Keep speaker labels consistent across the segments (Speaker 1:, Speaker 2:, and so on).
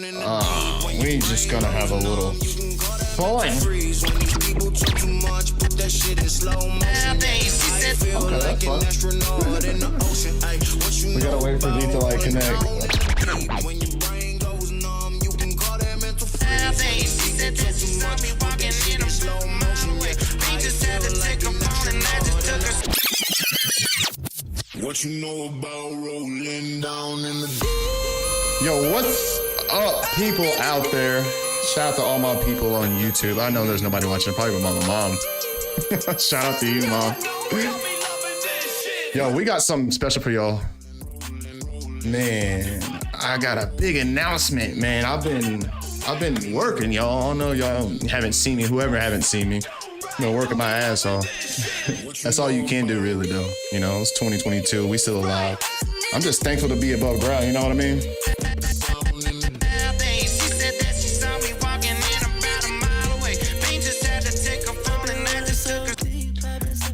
Speaker 1: We just gonna have a little fun. Okay, that's fun. We gotta wait for D to like connect. What you know about rolling down in the... Yo, what's up, people out there? Shout out to all my people on YouTube. I know there's nobody watching, probably with my mom. Shout out to you, Mom. Yo, we got something special for y'all. Man, I got a big announcement, man. I've been working, y'all. I don't know y'all haven't seen me. Whoever haven't seen me, you know, working my ass off. That's all you can do, really, though. You know, it's 2022. We still alive. I'm just thankful to be above ground. You know what I mean?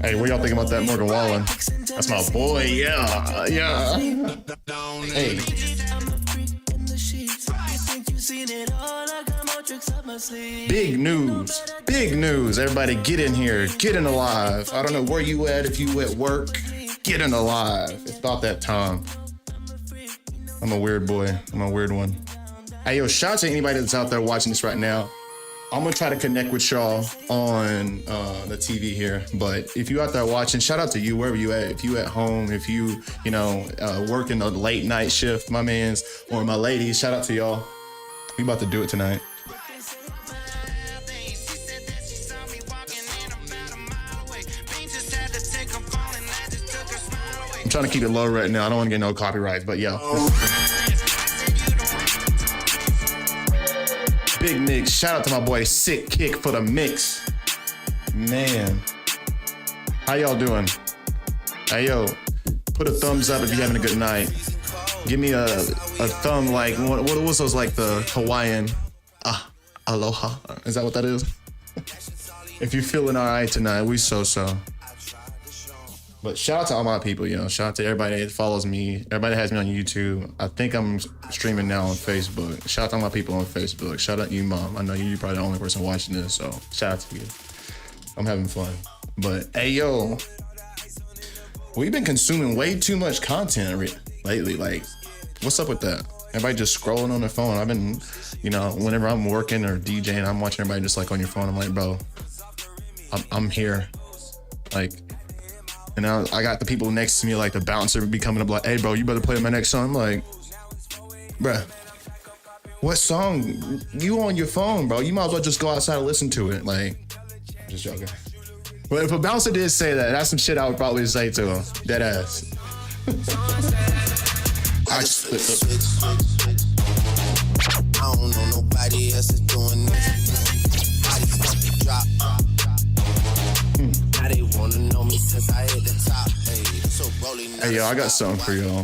Speaker 1: Hey, what y'all think about that Morgan Wallen? That's my boy, yeah. Hey. Big news. Everybody get in here, get in alive. I don't know where you at, if you at work, get in alive. It's about that time. I'm a weird boy, I'm a weird one. Hey, yo, shout out to anybody that's out there watching this right now. I'm gonna try to connect with y'all on the TV here, but if you out there watching, shout out to you wherever you at. If you at home, if you working a late night shift, my mans or my ladies, shout out to y'all. We about to do it tonight. I'm trying to keep it low right now. I don't want to get no copyrights, but yo. Big mix. Shout out to my boy Sick Kick for the mix. Man. How y'all doing? Hey, yo. Put a thumbs up if you're having a good night. Give me a thumb like, what was those, like the Hawaiian aloha? Is that what that is? If you're feeling all right tonight, we so. But shout out to all my people, you know. Shout out to everybody that follows me. Everybody that has me on YouTube. I think I'm streaming now on Facebook. Shout out to all my people on Facebook. Shout out to you, Mom. I know you're probably the only person watching this, so shout out to you. I'm having fun. But, hey, yo. We've been consuming way too much content lately. Like, what's up with that? Everybody just scrolling on their phone. I've been, whenever I'm working or DJing, I'm watching everybody just like on your phone. I'm like, bro, I'm here. Like, and now I got the people next to me, like the bouncer be coming up like, hey, bro, you better play my next song. I'm like, bruh, what song? You on your phone, bro. You might as well just go outside and listen to it. Like, just joking. But if a bouncer did say that, that's some shit I would probably say to him. Dead ass. I just flipped up. I don't know nobody else is doing this. I just want to drop. Now they want to know me since I hit the top. Hey, yo, I got something for y'all.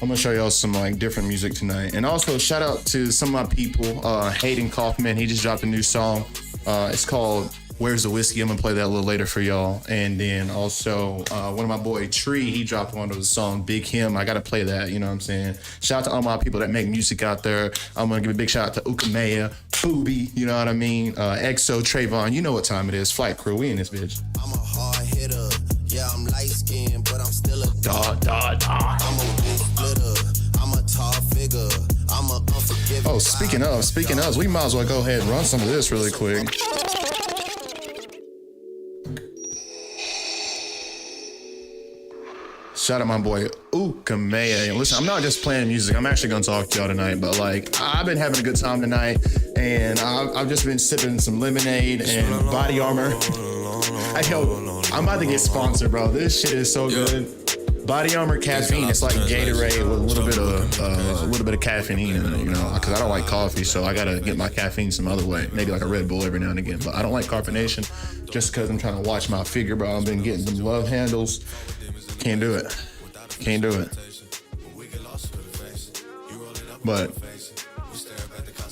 Speaker 1: I'm gonna show y'all some like different music tonight. And also shout out to some of my people, Hayden Coffman. He just dropped a new song. It's called Where's the Whiskey? I'm gonna play that a little later for y'all. And then also one of my boy Tree, he dropped one of the song Big Him. I gotta play that, you know what I'm saying? Shout out to all my people that make music out there. I'm gonna give a big shout out to Ukamea, Booby, you know what I mean? EXO, Trayvon, you know what time it is. Flight Crew, we in this bitch. I'm a hard hitter, yeah, I'm light skinned, but I'm still a dog. I'm a big splitter, I'm a tall figure, I'm a unforgiving. Oh, speaking of, we might as well go ahead and run some of this really quick. Shout out my boy Ukamea. Listen, I'm not just playing music. I'm actually gonna talk to y'all tonight, but like, I've been having a good time tonight, and I've just been sipping some lemonade and body armor. I'm about to get sponsored, bro. This shit is so good. Body armor caffeine. It's like Gatorade with a little bit of caffeine in it, you know, because I don't like coffee, so I gotta get my caffeine some other way. Maybe like a Red Bull every now and again, but I don't like caffeination just because I'm trying to watch my figure, bro. I've been getting some love handles. Can't do it. But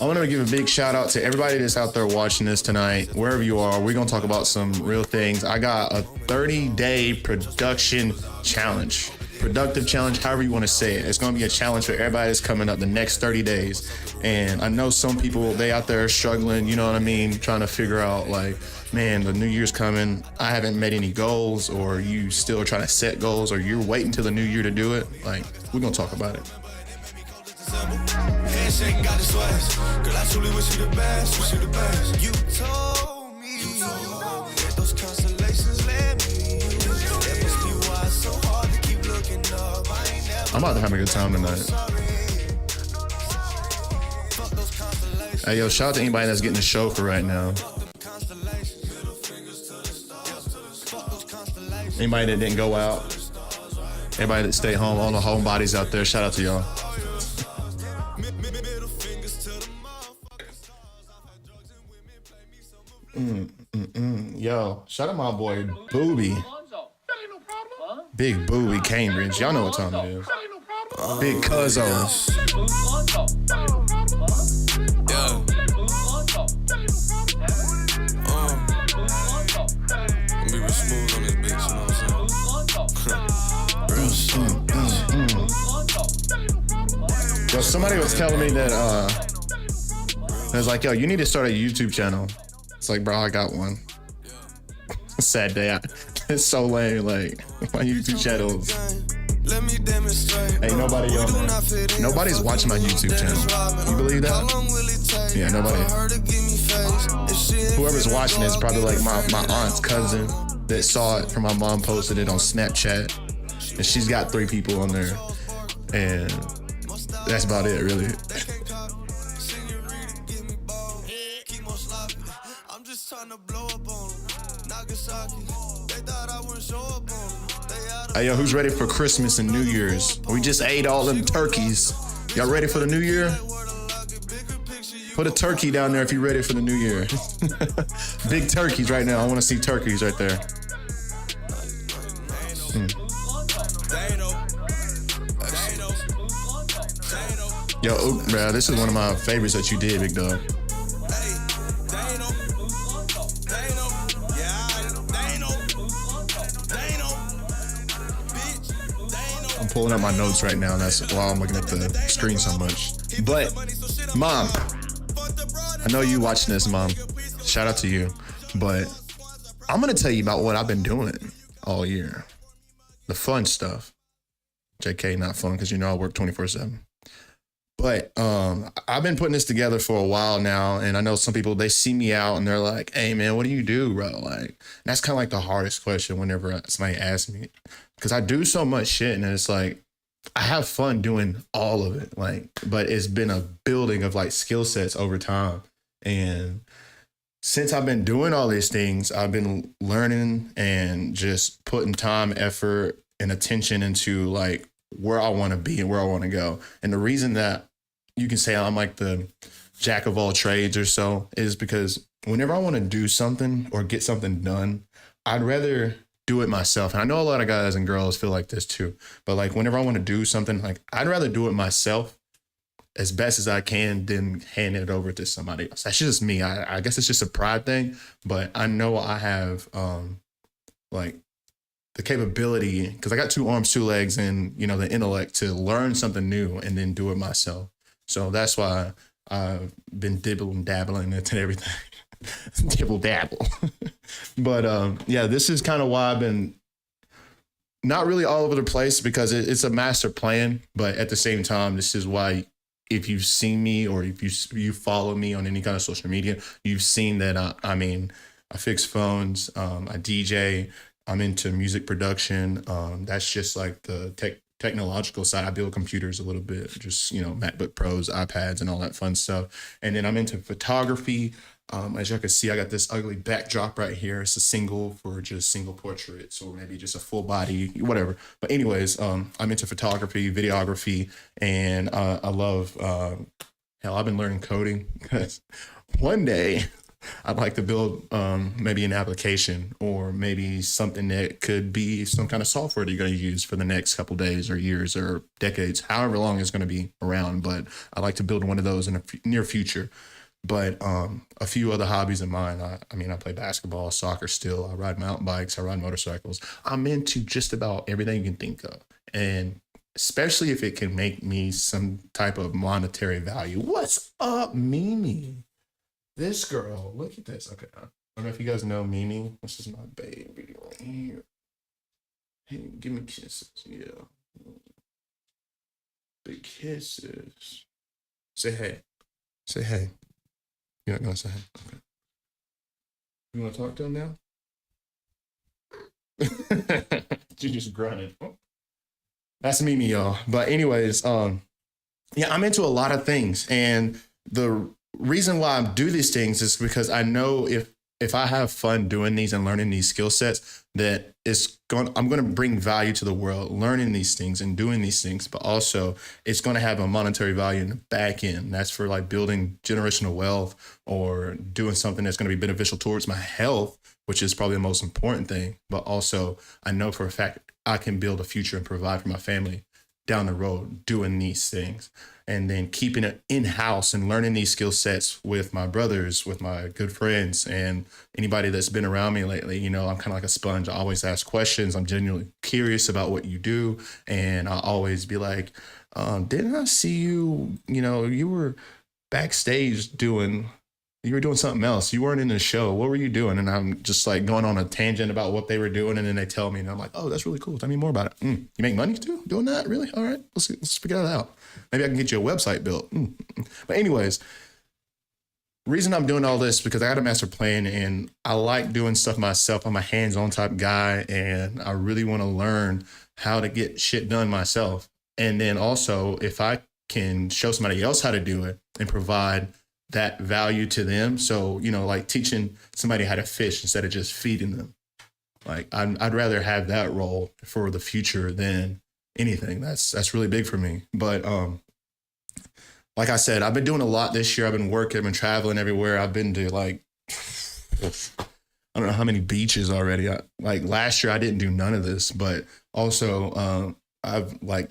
Speaker 1: I want to give a big shout out to everybody that's out there watching this tonight, wherever you are. We're going to talk about some real things. I got a 30-day production challenge. productive challenge, however you want to say it. It's going to be a challenge for everybody that's coming up the next 30 days. And I know some people, they out there struggling, you know what I mean, trying to figure out like, man, the new year's coming. I haven't made any goals, or you still trying to set goals, or you're waiting till the new year to do it. Like, we're going to talk about it.
Speaker 2: Handshake got the sweats. Girl, I truly wish you the best. Wish you the best. You told me that those constellations led me. That must be why it's so hard to keep looking up. I ain't never.
Speaker 1: I'm about to have a good time tonight. Hey, yo, shout out to anybody that's getting the show for right now. Anybody that didn't go out. Everybody that stayed home. All the homebodies out there. Shout out to y'all. Yo, shout out my boy Booby. Big Booby Cambridge. Y'all know what time it is. Big Cuzzo.
Speaker 2: Yeah. I'm be real smooth on this bitch, you know what I'm saying?
Speaker 1: Yo, somebody was telling me that it was like, yo, you need to start a YouTube channel. It's like, bro, I got one. Sad day. It's so lame. Like, my YouTube channels.
Speaker 2: Let me demonstrate.
Speaker 1: Ain't nobody on there. Nobody's watching my YouTube channel. You believe that? Yeah, nobody. Whoever's watching it is probably like my aunt's cousin that saw it from my mom, posted it on Snapchat. And she's got 3 people on there. And that's about it, really.
Speaker 2: I'm just trying to blow up on them. Nagasaki, they thought I wouldn't show up on them.
Speaker 1: Hey, yo, who's ready for Christmas and New Year's? We just ate all them turkeys. Y'all ready for the new year? Put a turkey down there if you're ready for the new year. Big turkeys right now. I want to see turkeys right there. Yo, bro, this is one of my favorites that you did, big dog. I'm pulling up my notes right now, and that's why I'm looking at the screen so much. But, Mom, I know you watching this, Mom. Shout out to you. But I'm going to tell you about what I've been doing all year. The fun stuff. JK, not fun, because you know I work 24/7. But I've been putting this together for a while now, and I know some people, they see me out and they're like, hey, man, what do you do, bro? Like, that's kind of like the hardest question whenever somebody asks me, because I do so much shit, and it's like, I have fun doing all of it, like, but it's been a building of like skill sets over time. And since I've been doing all these things, I've been learning and just putting time, effort, and attention into like where I want to be and where I want to go. And the reason that you can say I'm like the jack of all trades or so is because whenever I want to do something or get something done, I'd rather do it myself. And I know a lot of guys and girls feel like this too, but like whenever I want to do something, like I'd rather do it myself as best as I can than hand it over to somebody else. That's just me. I guess it's just a pride thing, but I know I have like the capability, because I got 2 arms, 2 legs, and you know, the intellect to learn something new and then do it myself. So that's why I've been dabbling into everything. Dibble dabble. But yeah, this is kind of why I've been not really all over the place, because it's a master plan. But at the same time, this is why if you've seen me or if you follow me on any kind of social media, you've seen that I fix phones, I DJ, I'm into music production. That's just like the technological side. I build computers a little bit, just, you know, MacBook Pros, iPads, and all that fun stuff. And then I'm into photography. As you can see, I got this ugly backdrop right here. It's a single for just single portraits, or maybe just a full body, whatever. But anyways, I'm into photography, videography, and I love, hell, I've been learning coding, because one day I'd like to build maybe an application, or maybe something that could be some kind of software that you're going to use for the next couple days or years or decades, however long it's going to be around. But I'd like to build one of those in the near future. But a few other hobbies of mine, I mean, I play basketball, soccer still, I ride mountain bikes, I ride motorcycles. I'm into just about everything you can think of. And especially if it can make me some type of monetary value. What's up, Mimi? This girl, look at this. Okay, I don't know if you guys know Mimi. This is my baby right here. Hey, give me kisses. Yeah. Big kisses. Say hey. Say hey. You're not gonna say hey. Okay. You wanna talk to him now? You just grunted. That's Mimi, y'all. But anyways, yeah, I'm into a lot of things, and the reason why I do these things is because I know if I have fun doing these and learning these skill sets, that I'm going to bring value to the world, learning these things and doing these things, but also it's going to have a monetary value in the back end. That's for like building generational wealth or doing something that's going to be beneficial towards my health, which is probably the most important thing. But also I know for a fact I can build a future and provide for my family down the road doing these things, and then keeping it in-house and learning these skill sets with my brothers, with my good friends, and anybody that's been around me lately. You know, I'm kind of like a sponge. I always ask questions. I'm genuinely curious about what you do. And I always be like, didn't I see you, you were backstage you were doing something else. You weren't in the show. What were you doing? And I'm just like going on a tangent about what they were doing. And then they tell me, and I'm like, oh, that's really cool. Tell me more about it. You make money too doing that? Really? All right. Let's figure that out. Maybe I can get you a website built. But anyways, reason I'm doing all this because I got a master plan and I like doing stuff myself. I'm a hands-on type guy, and I really want to learn how to get shit done myself. And then also, if I can show somebody else how to do it and provide that value to them. So, like teaching somebody how to fish instead of just feeding them. Like I'd rather have that role for the future than anything. That's really big for me. But like I said, I've been doing a lot this year. I've been working, I've been traveling everywhere. I've been to like, I don't know how many beaches already. Like last year I didn't do none of this, but also I've like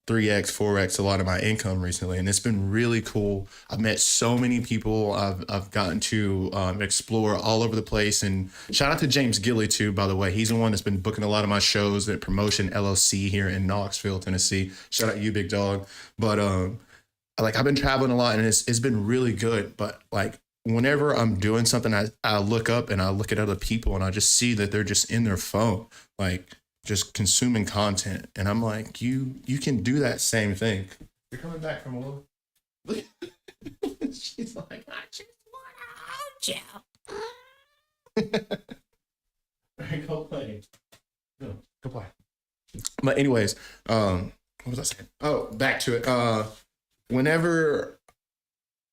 Speaker 1: 3x, 4x a lot of my income recently, and it's been really cool. I've met so many people. I've gotten to explore all over the place, and shout out to James Gilly too, by the way. He's the one that's been booking a lot of my shows at Promotion LLC here in Knoxville, Tennessee. Shout out you, big dog. But I've been traveling a lot, and it's been really good. But like whenever I'm doing something, I look up and I look at other people, and I just see that they're just in their phone, like just consuming content. And I'm like, you can do that same thing. You're coming back from a little. She's like, I just want to hold you. All right, go play. Go play. But anyways, what was I saying? Oh, back to it. Whenever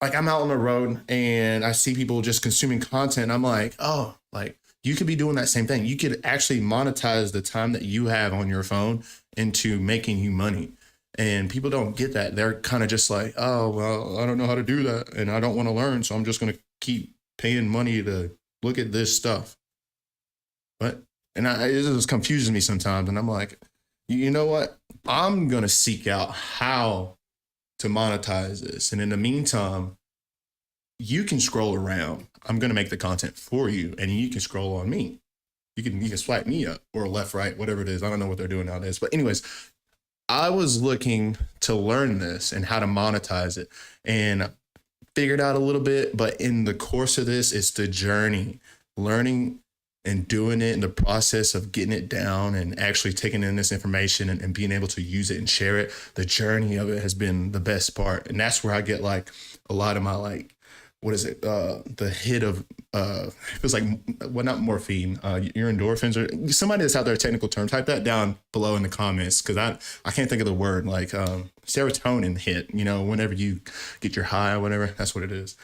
Speaker 1: like I'm out on the road and I see people just consuming content, I'm like, oh, like you could be doing that same thing. You could actually monetize the time that you have on your phone into making you money. And people don't get that. They're kind of just like, oh, well, I don't know how to do that, and I don't want to learn, so I'm just going to keep paying money to look at this stuff. But it just confuses me sometimes. And I'm like, you know what? I'm going to seek out how to monetize this. And in the meantime, you can scroll around. I'm going to make the content for you, and you can scroll on me. You can swipe me up or left, right, whatever it is. I don't know what they're doing nowadays. But anyways, I was looking to learn this and how to monetize it, and figured out a little bit. But in the course of this, it's the journey, learning and doing it in the process of getting it down and actually taking in this information and being able to use it and share it. The journey of it has been the best part. And that's where I get like a lot of my like, what is it? The hit of, it was like, well, not morphine, your endorphins, or somebody that's out there, technical term, type that down below in the comments. Cause I can't think of the word, like serotonin hit, whenever you get your high or whatever, that's what it is.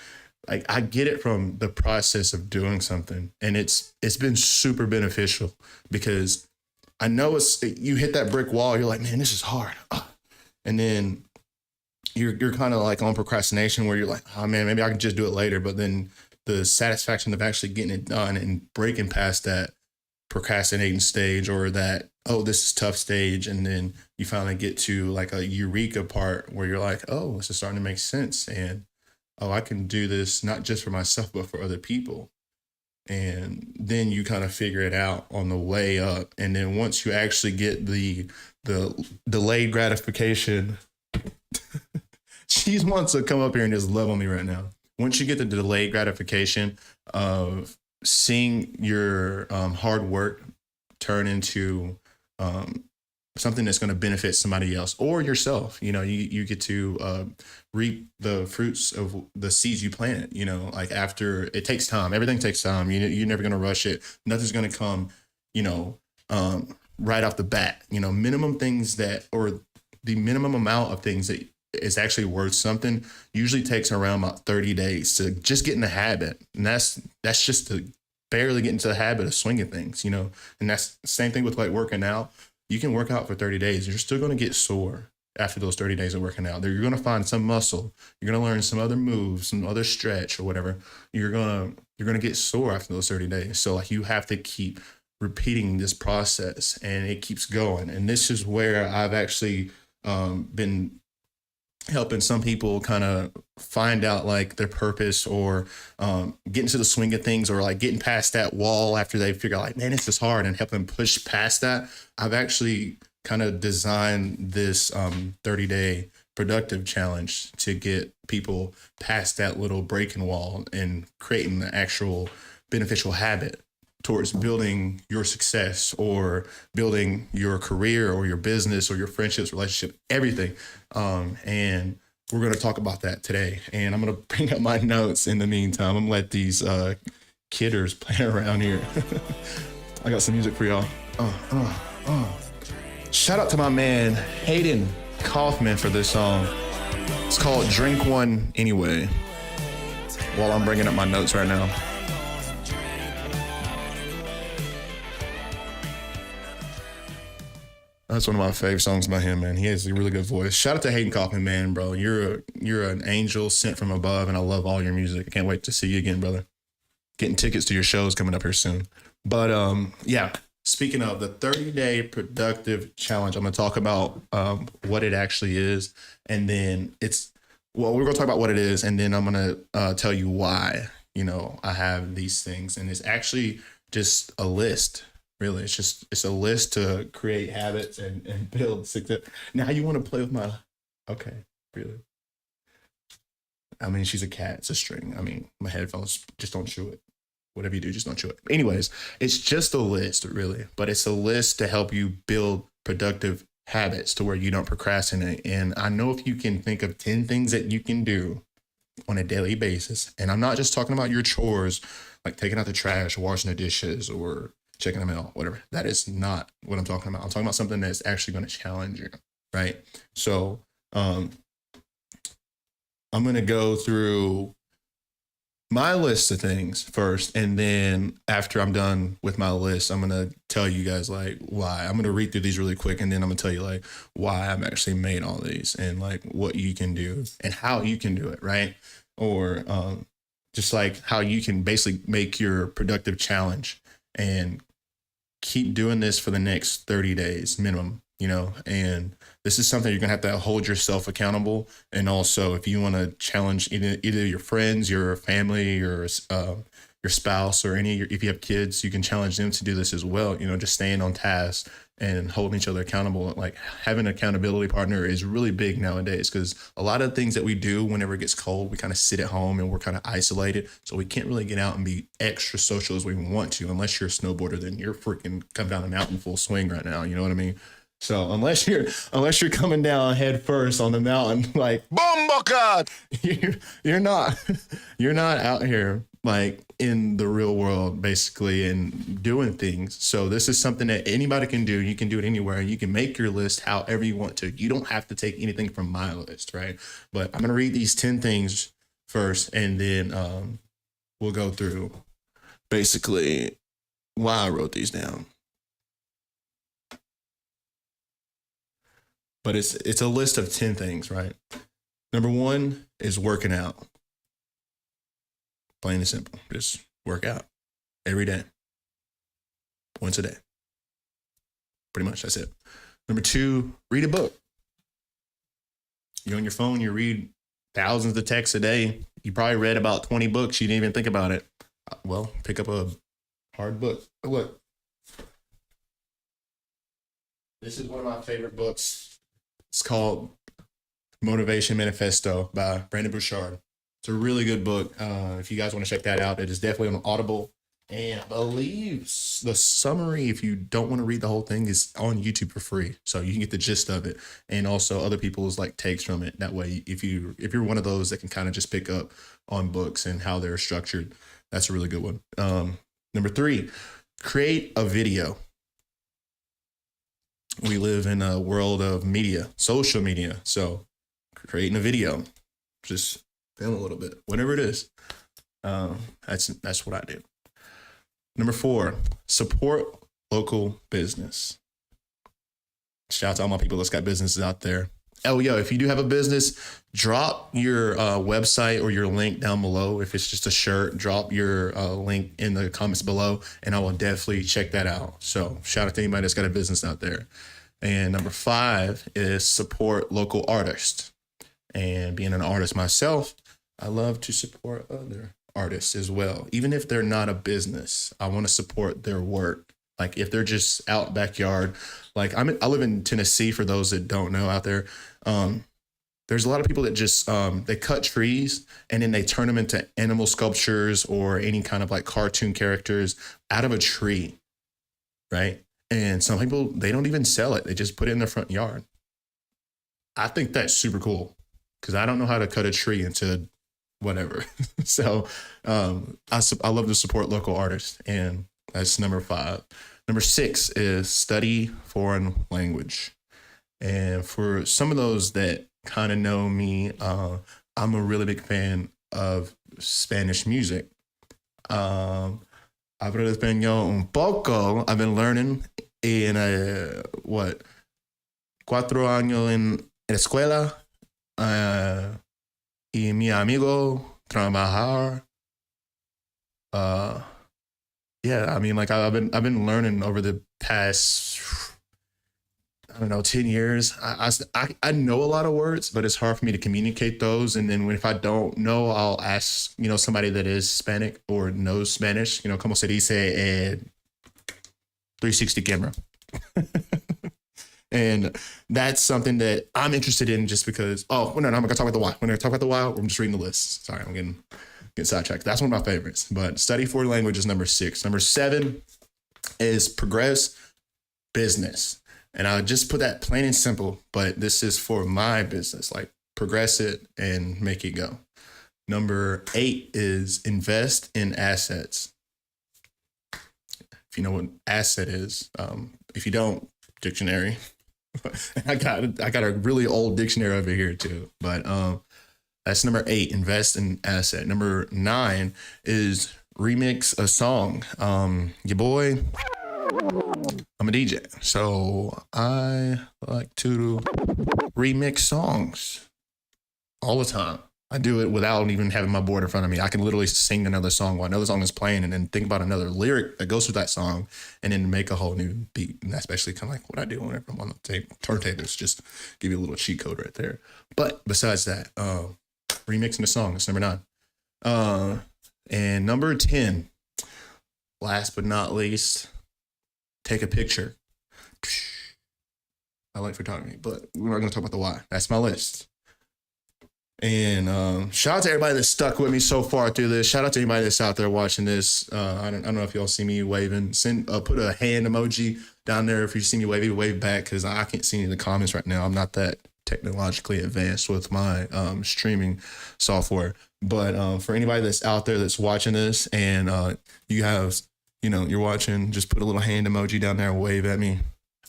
Speaker 1: Like I get it from the process of doing something, and it's been super beneficial because I know you hit that brick wall. You're like, man, this is hard. And then you're kind of like on procrastination where you're like, oh man, maybe I can just do it later. But then the satisfaction of actually getting it done and breaking past that procrastinating stage or that, oh, this is tough stage. And then you finally get to like a eureka part where you're like, oh, this is starting to make sense. And oh, I can do this not just for myself, but for other people. and then you kind of figure it out on the way up. And then once you actually get the delayed gratification, she wants to come up here and just love on me right now. Once you get the delayed gratification of seeing your hard work turn into something that's going to benefit somebody else or yourself, you get to reap the fruits of the seeds you planted. Like after it takes time, everything takes time. You're never going to rush it. Nothing's going to come, right off the bat. Minimum things or the minimum amount of things that is actually worth something usually takes around about 30 days to just get in the habit. And that's just to barely get into the habit of swinging things, and that's the same thing with like working out. You can work out for 30 days. You're still going to get sore after those 30 days of working out. You're going to find some muscle. You're going to learn some other moves, some other stretch or whatever. You're going to get sore after those 30 days. So like you have to keep repeating this process and it keeps going. And this is where I've actually been helping some people kind of find out like their purpose or get into the swing of things or like getting past that wall after they figure out like, man, it's just hard, and help them push past that. I've actually kind of designed this 30-day productive challenge to get people past that little breaking wall and creating the actual beneficial habit towards building your success or building your career or your business or your friendships, relationship, everything. And we're going to talk about that today. And I'm going to bring up my notes in the meantime. I'm going to let these kidders play around here. I got some music for y'all. Shout out to my man, Hayden Coffman, for this song. It's called Drink One Anyway, while I'm bringing up my notes right now. That's one of my favorite songs by him, man. He has a really good voice. Shout out to Hayden Coffman, man, bro. You're an angel sent from above, and I love all your music. I can't wait to see you again, brother. Getting tickets to your shows coming up here soon. But yeah, speaking of the 30-day productive challenge, I'm going to talk about what it actually is, and then we're going to talk about what it is, and then I'm going to tell you why, I have these things, and it's actually just a list. Really, it's a list to create habits and build success. Now you want to play with okay, really? I mean, she's a cat. It's a string. I mean, my headphones, just don't chew it. Whatever you do, just don't chew it. Anyways, it's just a list, really. But it's a list to help you build productive habits to where you don't procrastinate. And I know if you can think of 10 things that you can do on a daily basis, and I'm not just talking about your chores, like taking out the trash, washing the dishes, or checking them out, whatever. That is not what I'm talking about. I'm talking about something that's actually going to challenge you, right? So I'm going to go through my list of things first, and then after I'm done with my list, I'm going to tell you guys like why. I'm going to read through these really quick, and then I'm going to tell you like why I've actually made all these and like what you can do and how you can do it, right? Or just like how you can basically make your productive challenge and keep doing this for the next 30 days minimum, and this is something you're going to have to hold yourself accountable. And also if you want to challenge either your friends, your family, your spouse, or if you have kids, you can challenge them to do this as well. Just staying on task and holding each other accountable. Like having an accountability partner is really big nowadays, because a lot of things that we do whenever it gets cold, we kind of sit at home and we're kind of isolated. So we can't really get out and be extra social as we want to, unless you're a snowboarder, then you're freaking coming down the mountain full swing right now. You know what I mean? So unless you're coming down head first on the mountain, like Bombocad, you're not out here like in the real world basically and doing things. So this is something that anybody can do. You can do it anywhere. You can make your list however you want to. You don't have to take anything from my list, right? But I'm gonna read these 10 things first, and then we'll go through basically why I wrote these down. But it's a list of 10 things, right? Number 1 is working out. Plain and simple. Just work out every day. Once a day. Pretty much, that's it. Number 2, read a book. You're on your phone, you read thousands of texts a day. You probably read about 20 books. You didn't even think about it. well, pick up a hard book. Look, this is one of my favorite books. It's called Motivation Manifesto by Brandon Bouchard. It's a really good book. If you guys want to check that out, it is definitely on Audible. And I believe the summary, if you don't want to read the whole thing, is on YouTube for free. So you can get the gist of it. And also other people's like takes from it. That way, if you're one of those that can kind of just pick up on books and how they're structured, that's a really good one. Number 3, create a video. We live in a world of media, social media. So creating a video, just film a little bit, whatever it is. That's what I do. Number 4, support local business. Shout out to all my people that's got businesses out there. Oh, yo, if you do have a business, drop your website or your link down below. If it's just a shirt, drop your link in the comments below, and I will definitely check that out. So shout out to anybody that's got a business out there. And number 5 is support local artists. And being an artist myself, I love to support other artists as well. Even if they're not a business, I want to support their work. Like if they're just out backyard, like I live in Tennessee, for those that don't know out there. There's a lot of people that just, they cut trees and then they turn them into animal sculptures or any kind of like cartoon characters out of a tree. Right. And some people, they don't even sell it. They just put it in their front yard. I think that's super cool because I don't know how to cut a tree into whatever. So I love to support local artists, and that's number 5. Number 6 is study foreign language. And for some of those that kind of know me, I'm a really big fan of Spanish music. Hablo español un poco. I've been learning in 4 años en escuela. Y mi amigo trabajar. Yeah, I mean, like I've been learning over the past, I don't know, 10 years. I know a lot of words, but it's hard for me to communicate those. And then if I don't know, I'll ask, somebody that is Hispanic or knows Spanish, como se dice 360 camera. And that's something that I'm interested in just because, no, I'm going to talk about the why. When I talk about the why, I'm just reading the list. Sorry, I'm getting sidetracked. That's one of my favorites. But study foreign language is number 6. Number 7 is progress business. And I just put that plain and simple, but this is for my business, like progress it and make it go. Number 8 is invest in assets. If you know what asset is, if you don't, dictionary. I got a really old dictionary over here too, but that's number 8, invest in asset. Number 9 is remix a song. Your boy, I'm a DJ, so I like to remix songs all the time. I do it without even having my board in front of me. I can literally sing another song while another song is playing and then think about another lyric that goes with that song and then make a whole new beat. And that's basically kind of like what I do whenever I'm on the turntables. Just give you a little cheat code right there. But besides that, remixing a song is number 9. And number 10, last but not least, take a picture. I like photography, but we're not going to talk about the why. That's my list. And shout out to everybody that stuck with me so far through this. Shout out to anybody that's out there watching this. I don't know if y'all see me waving. Put a hand emoji down there if you see me wave back, because I can't see any of the comments right now. I'm not that technologically advanced with my streaming software. But for anybody that's out there that's watching this and you have, you're watching, just put a little hand emoji down there and wave at me.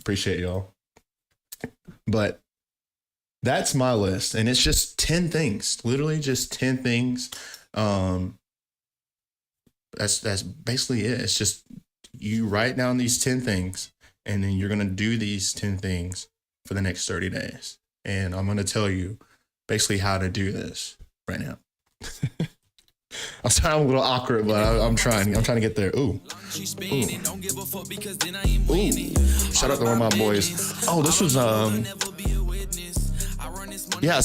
Speaker 1: Appreciate y'all. But that's my list, and it's just 10 things, literally just 10 things. That's basically it. It's just you write down these 10 things, and then you're going to do these 10 things for the next 30 days. And I'm going to tell you basically how to do this right now. I'm sorry, I'm a little awkward, but I'm trying to get there. Ooh. Shout out to one of my boys. Oh, this was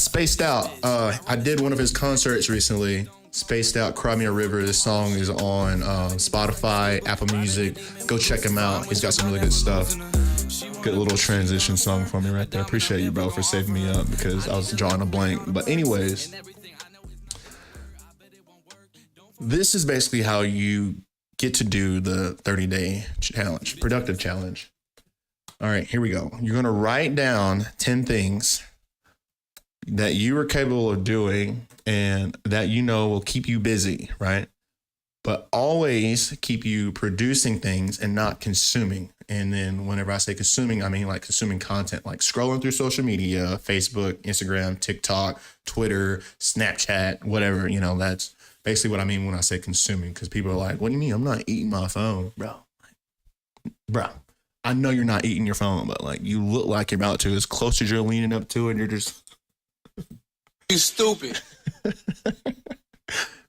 Speaker 1: spaced out. I did one of his concerts recently, Spaced Out, Cry Me a River. This song is on Spotify, Apple Music. Go check him out. He's got some really good stuff. Good little transition song for me right there. Appreciate you, bro, for saving me up because I was drawing a blank. But anyways, this is basically how you get to do the 30-day challenge, productive challenge. All right, here we go. You're going to write down 10 things that you are capable of doing and that you know will keep you busy, right? But always keep you producing things and not consuming. And then whenever I say consuming, I mean like consuming content, like scrolling through social media, Facebook, Instagram, TikTok, Twitter, Snapchat, whatever, you know, that's basically what I mean when I say consuming, because people are like, what do you mean? I'm not eating my phone, bro. I know you're not eating your phone, but like you look like you're about to. As close as you're leaning up to it, you're just...
Speaker 3: You stupid.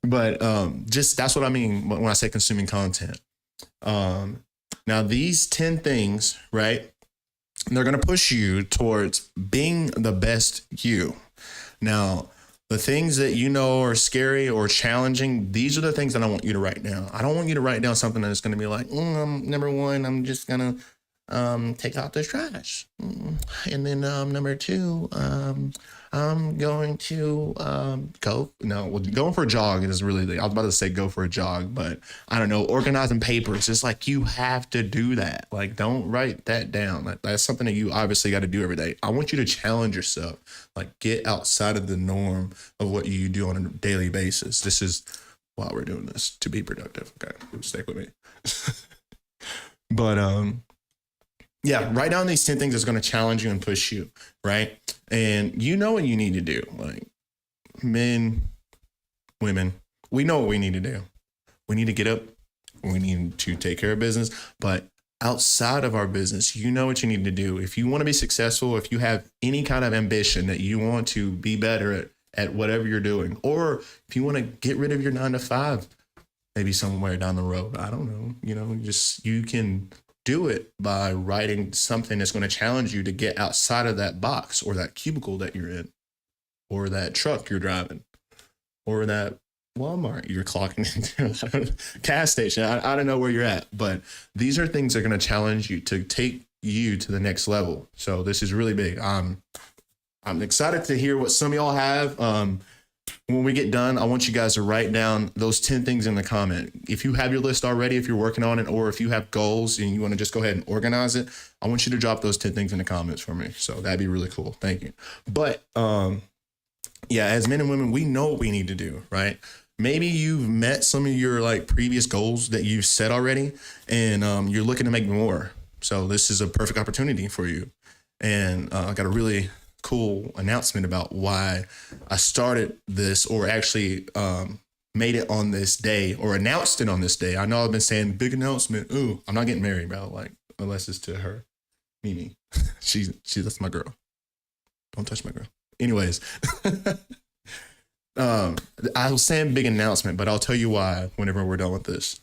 Speaker 1: But just that's what I mean when I say consuming content. Now these 10 things, right? They're going to push you towards being the best you. Now, the things that you know are scary or challenging, these are the things that I want you to write down. I don't want you to write down something that's going to be like, number one, I'm just going to take out the trash. And then number two, I'm going to going for a jog is really, I was about to say go for a jog, but I don't know, organizing papers. It's like you have to do that. Like, don't write that down. That's something that you obviously got to do every day. I want you to challenge yourself, like get outside of the norm of what you do on a daily basis. This is why we're doing this, to be productive. Okay, stay with me. But yeah, write down these 10 things that's going to challenge you and push you, right? And you know what you need to do. Like men, women, we know what we need to do. We need to get up. We need to take care of business. But outside of our business, you know what you need to do. If you want to be successful, if you have any kind of ambition that you want to be better at whatever you're doing, or if you want to get rid of your 9-to-5, maybe somewhere down the road, I don't know, you can do it by writing something that's going to challenge you to get outside of that box or that cubicle that you're in, or that truck you're driving, or that Walmart you're clocking into, gas station. I don't know where you're at, but these are things that are going to challenge you to take you to the next level. So this is really big. I'm excited to hear what some of y'all have. When we get done, I want you guys to write down those 10 things in the comment. If you have your list already, if you're working on it, or if you have goals and you want to just go ahead and organize it, I want you to drop those 10 things in the comments for me. So that'd be really cool. Thank you. But yeah, as men and women, we know what we need to do, right? Maybe you've met some of your like previous goals that you've set already, and you're looking to make more. So this is a perfect opportunity for you. And I got a really cool announcement about why I started this, or actually made it on this day, or announced it on this day. I know I've been saying big announcement. Ooh, I'm not getting married, bro. Like, unless it's to her, Mimi. She's that's my girl. Don't touch my girl. Anyways, I was saying big announcement, but I'll tell you why whenever we're done with this.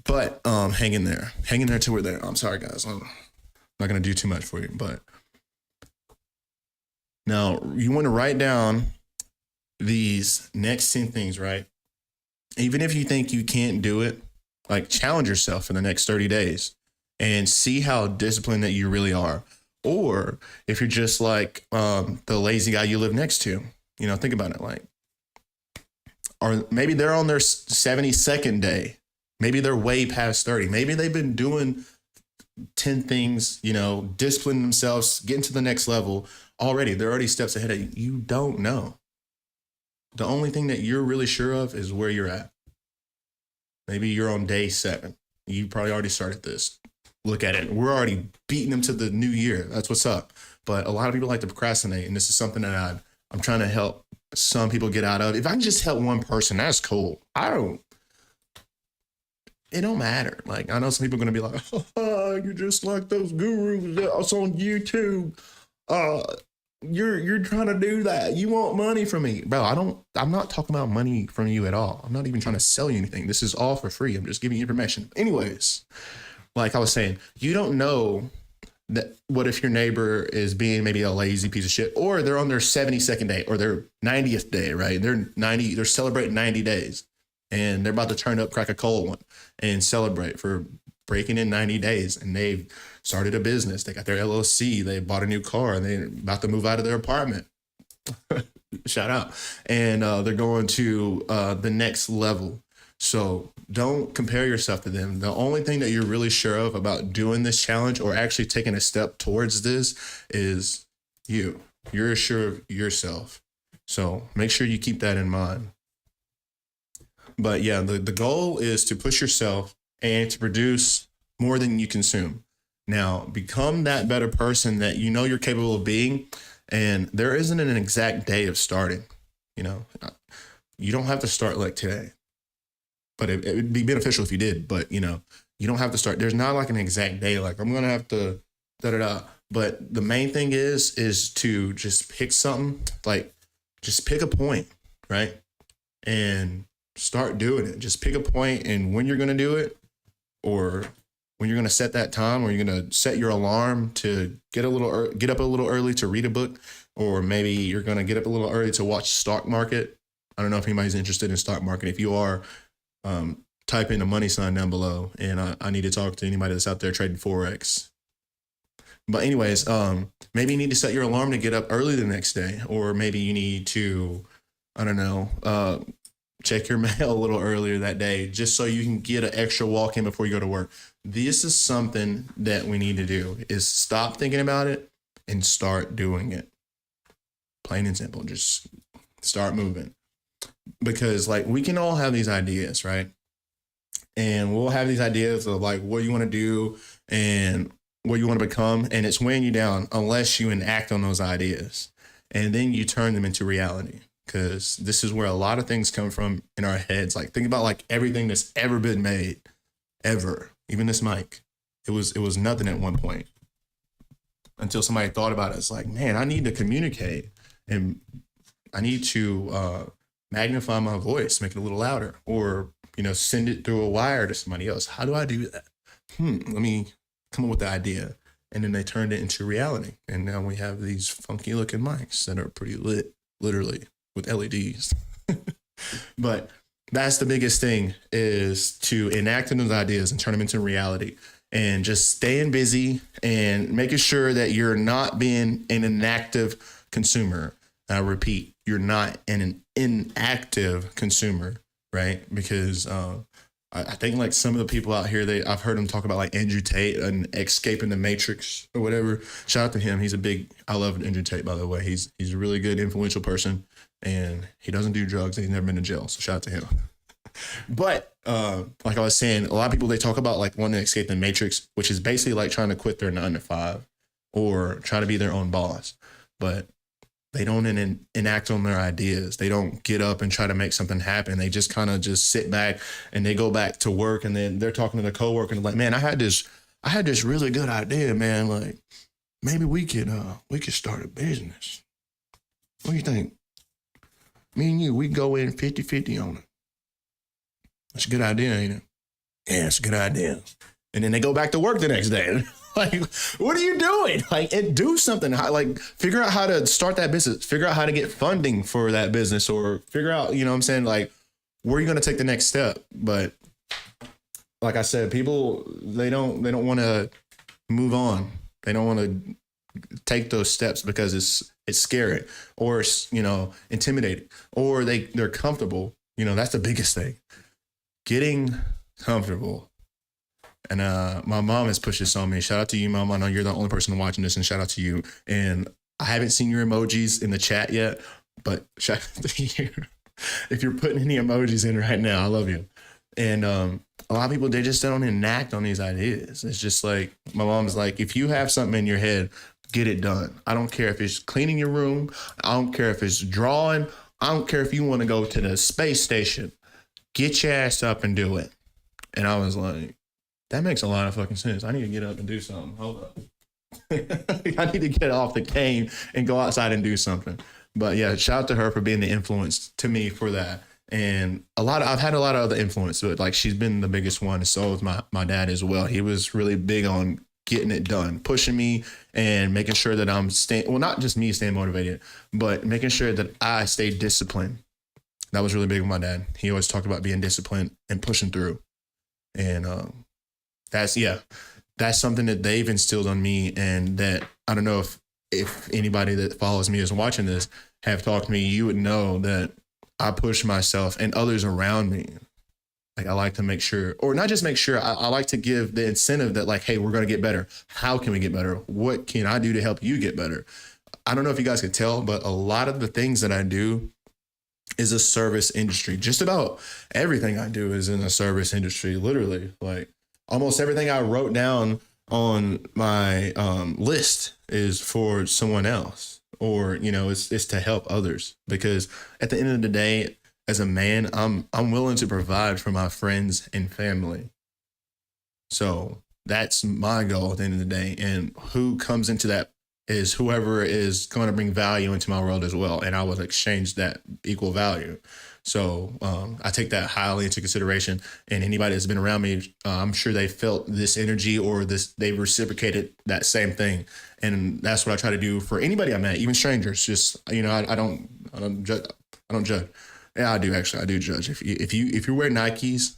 Speaker 1: But hang in there till we're there. I'm sorry, guys. I'm not gonna do too much for you, but. Now, you want to write down these next 10 things, right? Even if you think you can't do it, like challenge yourself for the next 30 days and see how disciplined that you really are. Or if you're just like the lazy guy you live next to, think about it. Like, or maybe they're on their 72nd day. Maybe they're way past 30. Maybe they've been doing 10 things, disciplining themselves, getting to the next level already. They're already steps ahead of you. You don't know. The only thing that you're really sure of is where you're at. Maybe you're on day 7. You probably already started this. Look at it. We're already beating them to the new year. That's what's up. But a lot of people like to procrastinate, and this is something that I'm trying to help some people get out of. If I can just help one person, that's cool. It don't matter. Like, I know some people are going to be like, oh, you're just like those gurus that's on YouTube. You're trying to do that. You want money from me. Bro, I'm not talking about money from you at all. I'm not even trying to sell you anything. This is all for free. I'm just giving you information. Anyways, like I was saying, you don't know what if your neighbor is being maybe a lazy piece of shit, or they're on their 72nd day or their 90th day, right? They're celebrating 90 days and they're about to turn up, crack a cold one and celebrate for breaking in 90 days. And they've started a business. They got their LLC. They bought a new car and they're about to move out of their apartment. Shout out. And they're going to the next level. So don't compare yourself to them. The only thing that you're really sure of about doing this challenge or actually taking a step towards this is you. You're sure of yourself. So make sure you keep that in mind. But yeah, the goal is to push yourself and to produce more than you consume. Now, become that better person that you know you're capable of being. And there isn't an exact day of starting. You know, you don't have to start like today. But it would be beneficial if you did. But, you know, you don't have to start. There's not like an exact day. Like, I'm going to have to da-da-da. But the main thing is to just pick something. Like, just pick a point, right? And start doing it. Just pick a point and when you're going to do it, or when you're going to set that time, or you're going to set your alarm to get up a little early to read a book, or maybe you're going to get up a little early to watch stock market. I don't know if anybody's interested in stock market. If you are, type in a money sign down below, and I need to talk to anybody that's out there trading Forex. But anyways, maybe you need to set your alarm to get up early the next day, or maybe you need to, I don't know, check your mail a little earlier that day, just so you can get an extra walk in before you go to work. This is something that we need to do, is stop thinking about it and start doing it. Plain and simple, just start moving. Because like we can all have these ideas, right? And we'll have these ideas of like what you want to do and what you want to become. And it's weighing you down unless you enact on those ideas. And then you turn them into reality. Because this is where a lot of things come from in our heads. Like think about like everything that's ever been made, ever. Even this mic. It was nothing at one point. Until somebody thought about it. It's like, man, I need to communicate. And I need to magnify my voice, make it a little louder, or, you know, send it through a wire to somebody else. How do I do that? Let me come up with the idea. And then they turned it into reality. And now we have these funky looking mics that are pretty lit, literally, with LEDs. But that's the biggest thing, is to enact those ideas and turn them into reality. And just staying busy and making sure that you're not being an inactive consumer. I repeat, you're not an inactive consumer, right? Because I think like some of the people out here, I've heard them talk about like Andrew Tate and escaping the matrix or whatever. Shout out to him. I love Andrew Tate, by the way. He's a really good, influential person, and he doesn't do drugs. He's never been to jail. So shout out to him. But like I was saying, a lot of people, they talk about like wanting to escape the matrix, which is basically like trying to quit their 9-to-5 or try to be their own boss. But they don't enact on their ideas. They don't get up and try to make something happen. They just kind of just sit back and they go back to work, and then they're talking to their coworker and like, man, I had this really good idea, man. Like maybe we could start a business. What do you think? Me and you, we go in 50-50 on it. That's a good idea, ain't it? Yeah, it's a good idea. And then they go back to work the next day. Like, what are you doing? Like, and do something. Like, figure out how to start that business. Figure out how to get funding for that business, or figure out, you know what I'm saying? Like, where are you going to take the next step? But like I said, people, they don't want to move on. They don't want to take those steps because it's scary, or it's, you know, intimidating, or they're comfortable. You know, that's the biggest thing. Getting comfortable. And my mom has pushed this on me. Shout out to you, Mom. I know you're the only person watching this, and shout out to you. And I haven't seen your emojis in the chat yet, but shout out to you. If you're putting any emojis in right now, I love you. And a lot of people, they just don't enact on these ideas. It's just like, my mom's like, if you have something in your head, get it done. I don't care if it's cleaning your room. I don't care if it's drawing. I don't care if you want to go to the space station. Get your ass up and do it. And I was like, that makes a lot of fucking sense. I need to get up and do something. Hold up. I need to get off the cane and go outside and do something. But yeah, shout out to her for being the influence to me for that. And I've had a lot of other influence, but like she's been the biggest one. So was my dad as well. He was really big on getting it done, pushing me and making sure that I'm not just me staying motivated, but making sure that I stay disciplined. That was really big with my dad. He always talked about being disciplined and pushing through. And that's something that they've instilled on me, and that I don't know if anybody that follows me is watching this have talked to me, you would know that I push myself and others around me. Like I like to make sure, or not just make sure, I like to give the incentive that like, hey, we're going to get better. How can we get better? What can I do to help you get better? I don't know if you guys could tell, but a lot of the things that I do is a service industry. Just about everything I do is in the service industry, literally. Like almost everything I wrote down on my list is for someone else, or, you know, it's to help others, because at the end of the day, as a man, I'm willing to provide for my friends and family. So that's my goal at the end of the day. And who comes into that is whoever is going to bring value into my world as well. And I will exchange that equal value. So I take that highly into consideration. And anybody that's been around me, I'm sure they felt this energy, or they reciprocated that same thing. And that's what I try to do for anybody I met, even strangers. Just, you know, I don't judge. Yeah, I do actually. I do judge. If you wear Nikes,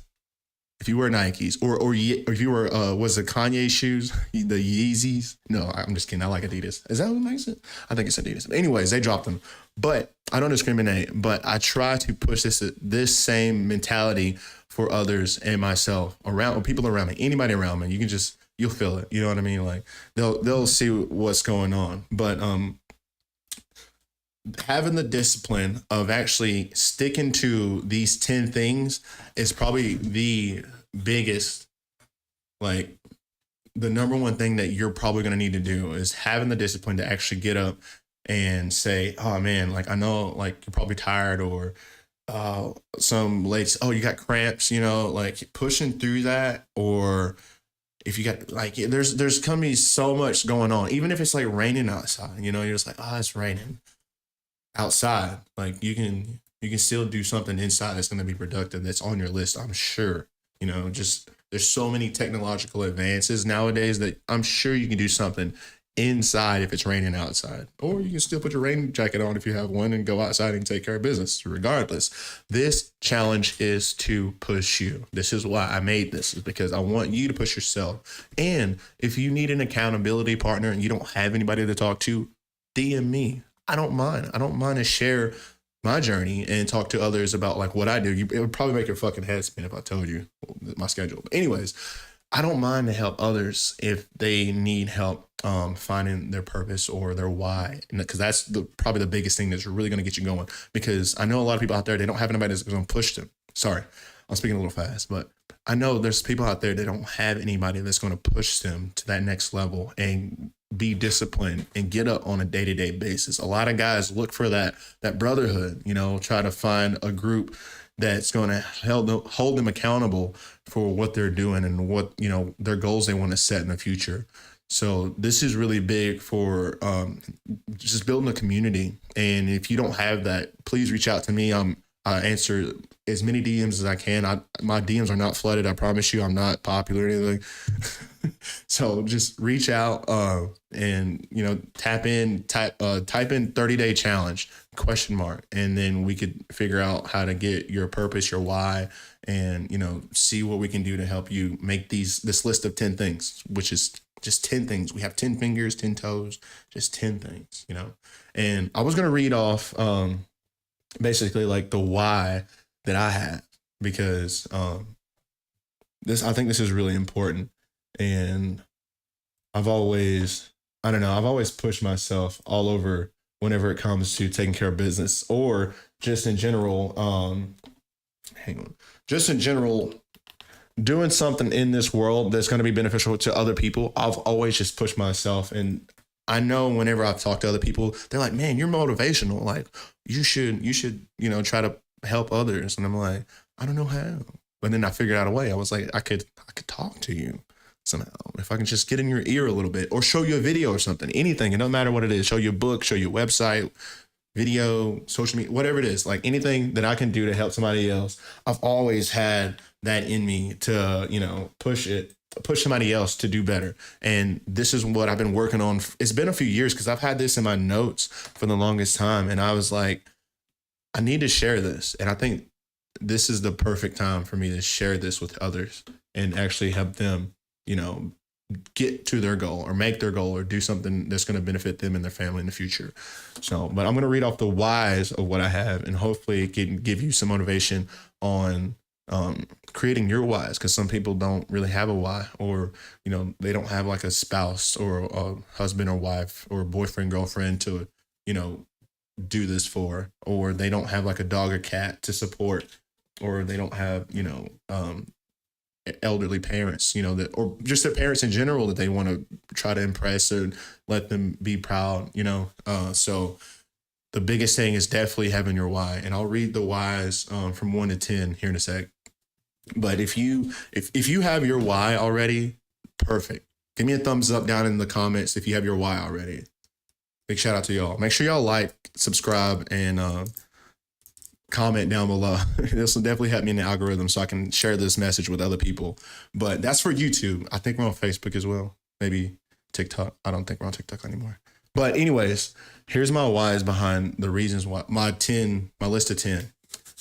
Speaker 1: or if you wear was it Kanye shoes, the Yeezys? No, I'm just kidding. I like Adidas. Is that what makes it? I think it's Adidas. Anyways, they dropped them. But I don't discriminate. But I try to push this same mentality for others and myself around people around me, anybody around me. You'll feel it. You know what I mean? Like they'll see what's going on. But having the discipline of actually sticking to these 10 things is probably the biggest, like the number one thing that you're probably going to need to do is having the discipline to actually get up and say, oh man, like I know like you're probably tired, or some ladies, oh, you got cramps, you know, like pushing through that. Or if you got like, there's going to be so much going on, even if it's like raining outside, you know, you're just like, oh, it's raining outside. Like you can still do something inside that's going to be productive, that's on your list, I'm sure. You know, just there's so many technological advances nowadays that I'm sure you can do something inside if it's raining outside. Or you can still put your rain jacket on if you have one and go outside and take care of business. Regardless, this challenge is to push you. This is why I made this, is because I want you to push yourself. And if you need an accountability partner and you don't have anybody to talk to, DM me. I don't mind. I don't mind to share my journey and talk to others about like what I do. It would probably make your fucking head spin if I told you my schedule. But anyways, I don't mind to help others if they need help finding their purpose or their why. Because that's probably the biggest thing that's really going to get you going. Because I know a lot of people out there, they don't have anybody that's going to push them. Sorry, I'm speaking a little fast, but I know there's people out there that don't have anybody that's going to push them to that next level and be disciplined and get up on a day-to-day basis. A lot of guys look for that brotherhood, you know, try to find a group that's going to hold them accountable for what they're doing and what, you know, their goals they want to set in the future. So this is really big for just building a community. And if you don't have that, please reach out to me. I answer as many DMs as I can. My DMs are not flooded. I promise you, I'm not popular or anything. So just reach out and, you know, type in 30-day challenge ? And then we could figure out how to get your purpose, your why, and, you know, see what we can do to help you make this list of 10 things, which is just 10 things. We have 10 fingers, 10 toes, just 10 things, you know. And I was going to read off basically like the why that I have, because I think this is really important. And I've always pushed myself all over whenever it comes to taking care of business, or just in general, doing something in this world that's going to be beneficial to other people. I've always just pushed myself. And I know whenever I've talked to other people, they're like, man, you're motivational. Like you should, you know, try to help others. And I'm like, I don't know how. But then I figured out a way. I was like, I could talk to you somehow. If I can just get in your ear a little bit, or show you a video or something, anything. It doesn't matter what it is. Show you a book, show you a website, video, social media, whatever it is. Like anything that I can do to help somebody else. I've always had that in me to, you know, push it. push somebody else to do better. And this is what I've been working on. It's been a few years because I've had this in my notes for the longest time. And I was like, I need to share this. And I think this is the perfect time for me to share this with others and actually help them, you know, get to their goal or make their goal or do something that's going to benefit them and their family in the future. So, but I'm going to read off the whys of what I have, and hopefully it can give you some motivation on creating your whys, because some people don't really have a why, or, you know, they don't have like a spouse or a husband or wife or boyfriend, girlfriend to, you know, do this for, or they don't have like a dog or cat to support, or they don't have, you know, elderly parents, you know, that, or just their parents in general that they want to try to impress or let them be proud, you know. So the biggest thing is definitely having your why, and I'll read the whys from 1 to 10 here in a sec. But if you have your why already, perfect. Give me a thumbs up down in the comments if you have your why already. Big shout out to y'all. Make sure y'all like, subscribe, and comment down below. This will definitely help me in the algorithm so I can share this message with other people. But that's for YouTube. I think we're on Facebook as well. Maybe TikTok. I don't think we're on TikTok anymore. But anyways, here's my whys behind the reasons why. My list of 10.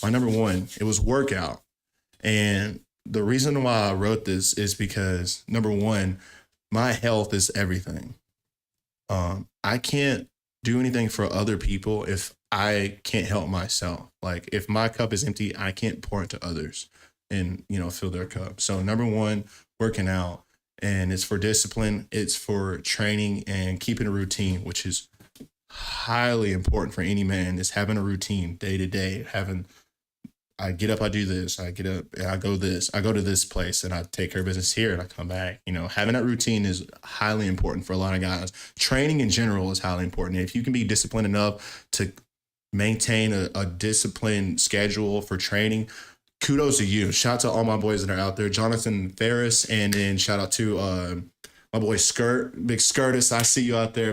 Speaker 1: My number 1, it was workout. And the reason why I wrote this is because, number 1, my health is everything. I can't do anything for other people if I can't help myself. Like, if my cup is empty, I can't pour it to others and, you know, fill their cup. So number 1, working out, and it's for discipline. It's for training and keeping a routine, which is highly important for any man, is having a routine day to day, I get up, I do this, I get up, and I go to this place, and I take care of business here, and I come back. You know, having that routine is highly important for a lot of guys. Training in general is highly important. If you can be disciplined enough to maintain a disciplined schedule for training, kudos to you. Shout out to all my boys that are out there, Jonathan Ferris, and then shout out to my boy Big Skirtus. I see you out there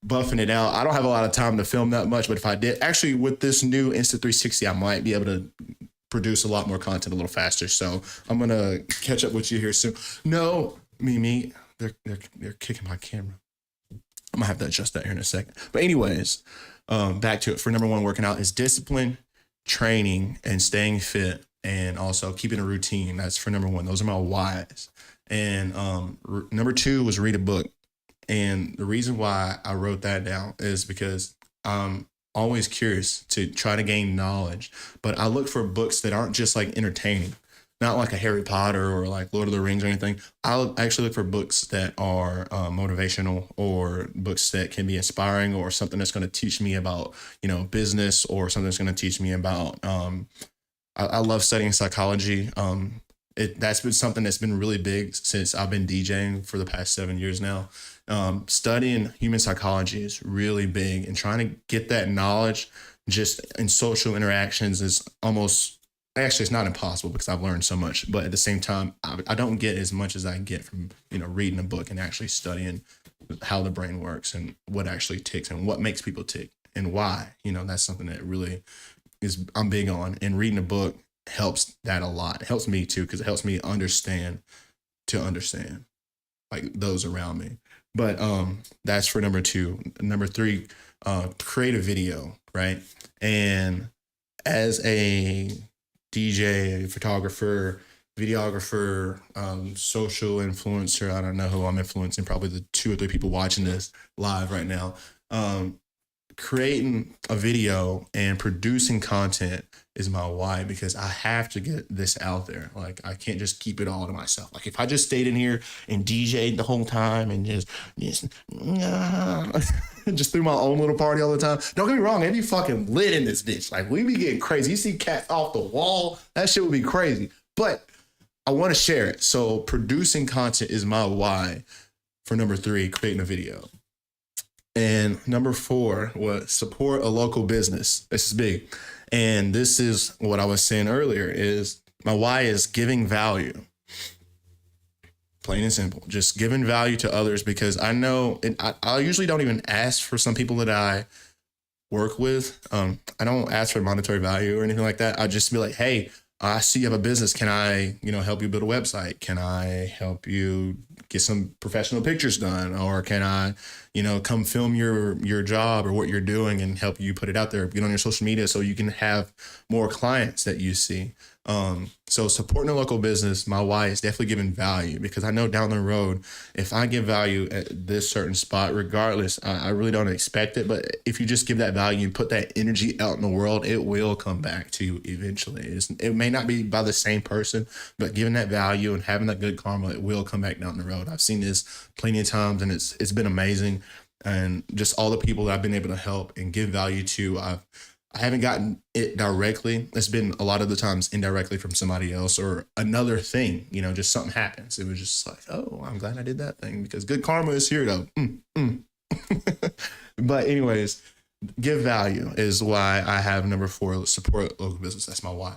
Speaker 1: buffing it out. I don't have a lot of time to film that much, but if I did, actually with this new Insta360, I might be able to produce a lot more content a little faster. So I'm gonna catch up with you here soon. No, Mimi, they're kicking my camera. I'm gonna have to adjust that here in a second. But anyways, back to it. For number 1, working out is discipline, training, and staying fit, and also keeping a routine. That's for number 1. Those are my whys. And number 2 was read a book. And the reason why I wrote that down is because I'm always curious to try to gain knowledge, but I look for books that aren't just like entertaining, not like a Harry Potter or like Lord of the Rings or anything. I'll actually look for books that are motivational, or books that can be inspiring, or something that's going to teach me about, you know, business, or something that's going to teach me about, I love studying psychology. That's been something that's been really big since I've been DJing for the past 7 years now. Studying human psychology is really big, and trying to get that knowledge just in social interactions is almost, actually it's not impossible because I've learned so much, but at the same time, I don't get as much as I get from, you know, reading a book and actually studying how the brain works and what actually ticks and what makes people tick and why. You know, that's something that really I'm big on, and reading a book helps that a lot. It helps me too, because it helps me understand like those around me. But that's for number 2. Number 3, create a video, right? And as a DJ, photographer, videographer, social influencer, I don't know who I'm influencing, probably the 2 or 3 people watching this live right now. Creating a video and producing content is my why, because I have to get this out there. Like, I can't just keep it all to myself. Like, if I just stayed in here and DJ'd the whole time and just threw my own little party all the time, don't get me wrong, it'd be fucking lit in this bitch. Like, we be getting crazy. You see cats off the wall, that shit would be crazy. But I want to share it. So producing content is my why for number 3, creating a video. And number 4 was support a local business. This is big. And this is what I was saying earlier, is my why is giving value. Plain and simple. Just giving value to others, because I know, and I usually don't even ask for some people that I work with. I don't ask for monetary value or anything like that. I just be like, hey, I see you have a business. Can I, help you build a website? Can I help you get some professional pictures done? Or can I, come film your job or what you're doing and help you put it out there, get on your social media so you can have more clients that you see. So supporting a local business, my why is definitely giving value, because I know down the road, if I give value at this certain spot, regardless, I really don't expect it. But if you just give that value and put that energy out in the world, it will come back to you eventually. It may not be by the same person, but giving that value and having that good karma, it will come back down the road. I've seen this plenty of times, and it's been amazing. And just all the people that I've been able to help and give value to, I haven't gotten it directly. It's been a lot of the times indirectly from somebody else or another thing, just something happens. It was just like, oh, I'm glad I did that thing, because good karma is here though. But anyways, give value is why I have number 4, support local business. That's my why.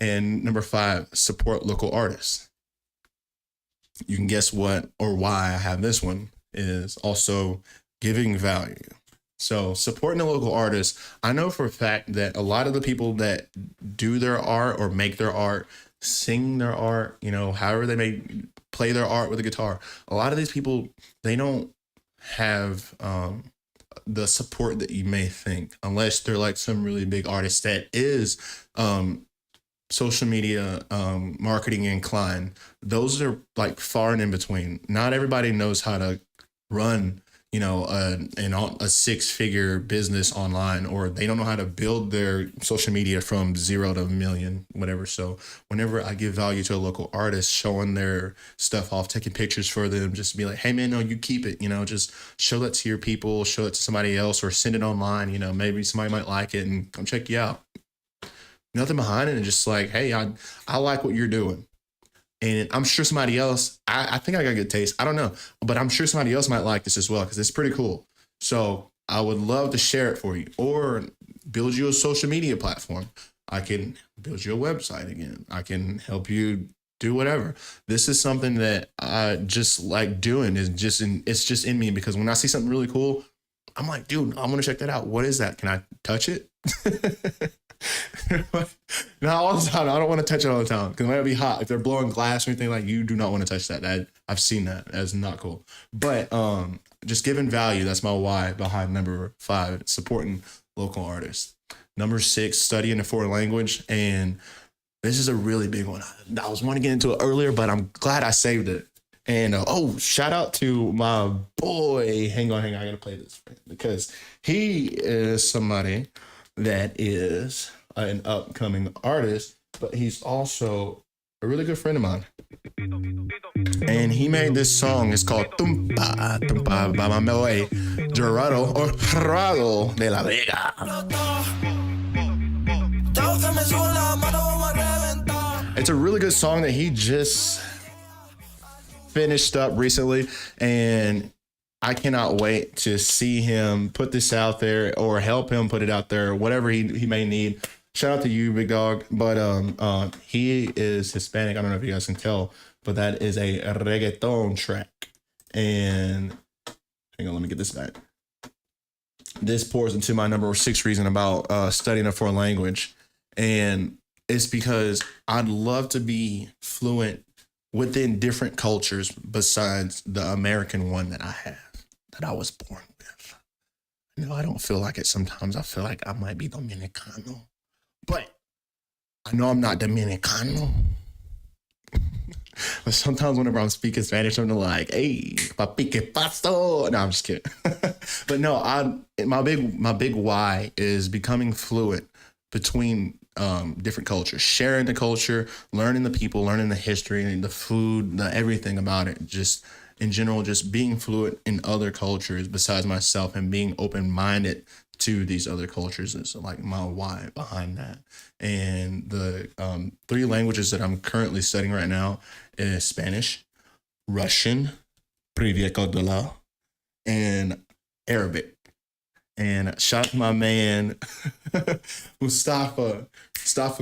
Speaker 1: And number 5, support local artists. You can guess what or why I have this one is also giving value. So supporting the local artists, I know for a fact that a lot of the people that do their art or make their art, sing their art, however they may play their art with a guitar, a lot of these people, they don't have the support that you may think, unless they're like some really big artist that is social media marketing inclined. Those are like far and in between. Not everybody knows how to run a 6-figure business online, or they don't know how to build their social media from 0 to a million, whatever. So whenever I give value to a local artist, showing their stuff off, taking pictures for them, just be like, hey man, no, you keep it, just show that to your people, show it to somebody else, or send it online. Maybe somebody might like it and come check you out. Nothing behind it, and just like, hey, I like what you're doing. And I'm sure somebody else, I think I got good taste. I don't know, but I'm sure somebody else might like this as well, because it's pretty cool. So I would love to share it for you, or build you a social media platform. I can build you a website again. I can help you do whatever. This is something that I just like doing. It's just in me, because when I see something really cool, I'm like, dude, I'm gonna check that out. What is that? Can I touch it? Not all the time. I don't want to touch it all the time, because it might be hot. If they're blowing glass or anything, like, you do not want to touch that. I've seen that. That's not cool. But just giving value, that's my why behind number 5, supporting local artists. Number 6, studying a foreign language. And this is a really big one. I was wanting to get into it earlier, but I'm glad I saved it. And shout out to my boy. Hang on, I gotta play this for him, because he is somebody that is an upcoming artist, but he's also a really good friend of mine. And he made this song. It's called Tumpa Tumpa by my boy Gerardo de la Vega. It's a really good song that he just finished up recently, and I cannot wait to see him put this out there, or help him put it out there, whatever he may need. Shout out to you, big dog. But he is Hispanic. I don't know if you guys can tell, but that is a reggaeton track. And hang on, let me get this back. This pours into my number 6 reason about studying a foreign language. And it's because I'd love to be fluent within different cultures besides the American one that I have, that I was born with. I don't feel like it sometimes. I feel like I might be Dominicano, but I know I'm not Dominicano. But sometimes whenever I'm speaking Spanish, I'm like, hey, papi, que paso? No, I'm just kidding. But no, my big why is becoming fluent between different cultures, sharing the culture, learning the people, learning the history and the food, everything about it. Just in general, just being fluent in other cultures besides myself, and being open-minded to these other cultures is like my why behind that. And the 3 languages that I'm currently studying right now is Spanish, Russian, and Arabic. And shout out to my man Mustafa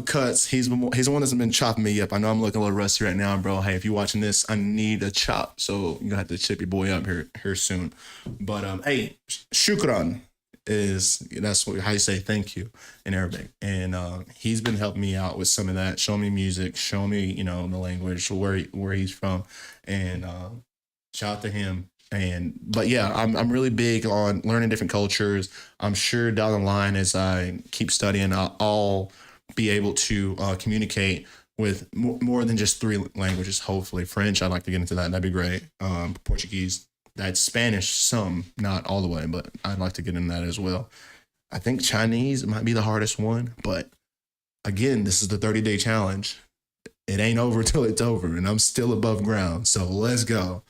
Speaker 1: Cuts. He's the one that's been chopping me up. I know I'm looking a little rusty right now, bro. Hey, if you're watching this, I need a chop, so you're gonna have to chip your boy up here soon. But hey, shukran. that's how you say thank you in Arabic. And he's been helping me out with some of that, showing me music, showing me, the language, where he's from. And shout out to him. But yeah, I'm really big on learning different cultures. I'm sure down the line as I keep studying, I'll be able to communicate with more than just 3 languages. Hopefully, French. I'd like to get into that. That'd be great. Portuguese. That's Spanish. Some, not all the way, but I'd like to get in that as well. I think Chinese might be the hardest one, but again, this is the 30-day challenge. It ain't over till it's over, and I'm still above ground. So let's go.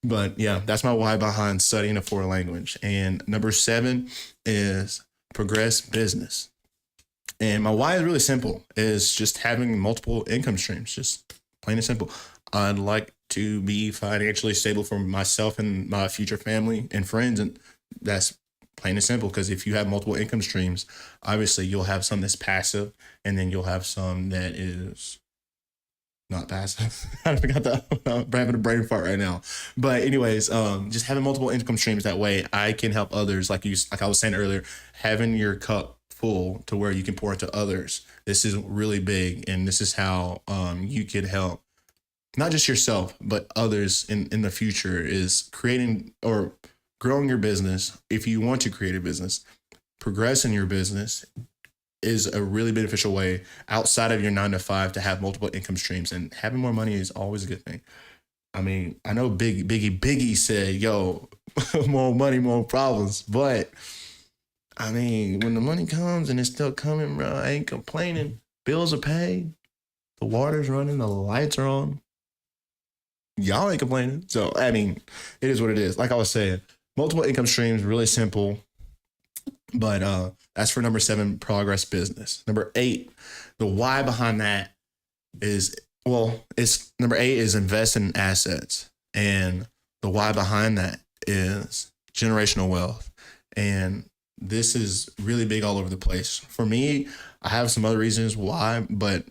Speaker 1: But yeah, that's my why behind studying a foreign language. And number 7 is progress business. And my why is really simple, is just having multiple income streams, just plain and simple. I'd like to be financially stable for myself and my future family and friends. And that's plain and simple, because if you have multiple income streams, obviously you'll have some that's passive, and then you'll have some that is not passive. I forgot that. I'm having a brain fart right now. But anyways, just having multiple income streams, that way I can help others. Like I was saying earlier, having your cup full to where you can pour into others. This is really big, and this is how you can help not just yourself but others in the future, is creating or growing your business. If you want to create a business, progressing your business is a really beneficial way outside of your 9 to 5 to have multiple income streams, and having more money is always a good thing. I mean, I know Biggie said, yo, more money, more problems, but I mean, when the money comes and it's still coming, bro, I ain't complaining. Bills are paid. The water's running. The lights are on. Y'all ain't complaining. So, I mean, it is what it is. Like I was saying, multiple income streams, really simple. But that's for number 7, progress business. Number 8, the why behind that is, it's number 8 is invest in assets. And the why behind that is generational wealth. And this is really big all over the place. For me, I have some other reasons why, but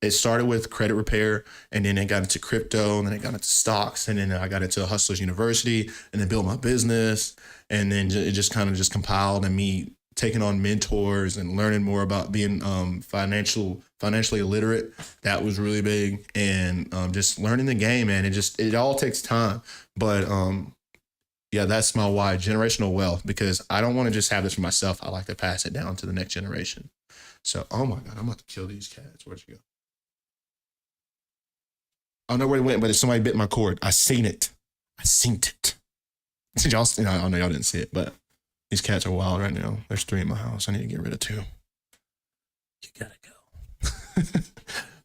Speaker 1: it started with credit repair, and then it got into crypto, and then it got into stocks, and then I got into Hustlers University, and then built my business, and then it just kind of just compiled, and me taking on mentors and learning more about being financially illiterate. That was really big, and just learning the game, man. It all takes time, but yeah, that's my why, generational wealth, because I don't want to just have this for myself. I like to pass it down to the next generation. So, oh my God, I'm about to kill these cats. Where'd you go? I don't know where it went, but somebody bit my cord. I seen it. Did y'all, I know y'all didn't see it, but these cats are wild right now. There's 3 in my house. I need to get rid of 2. You gotta go.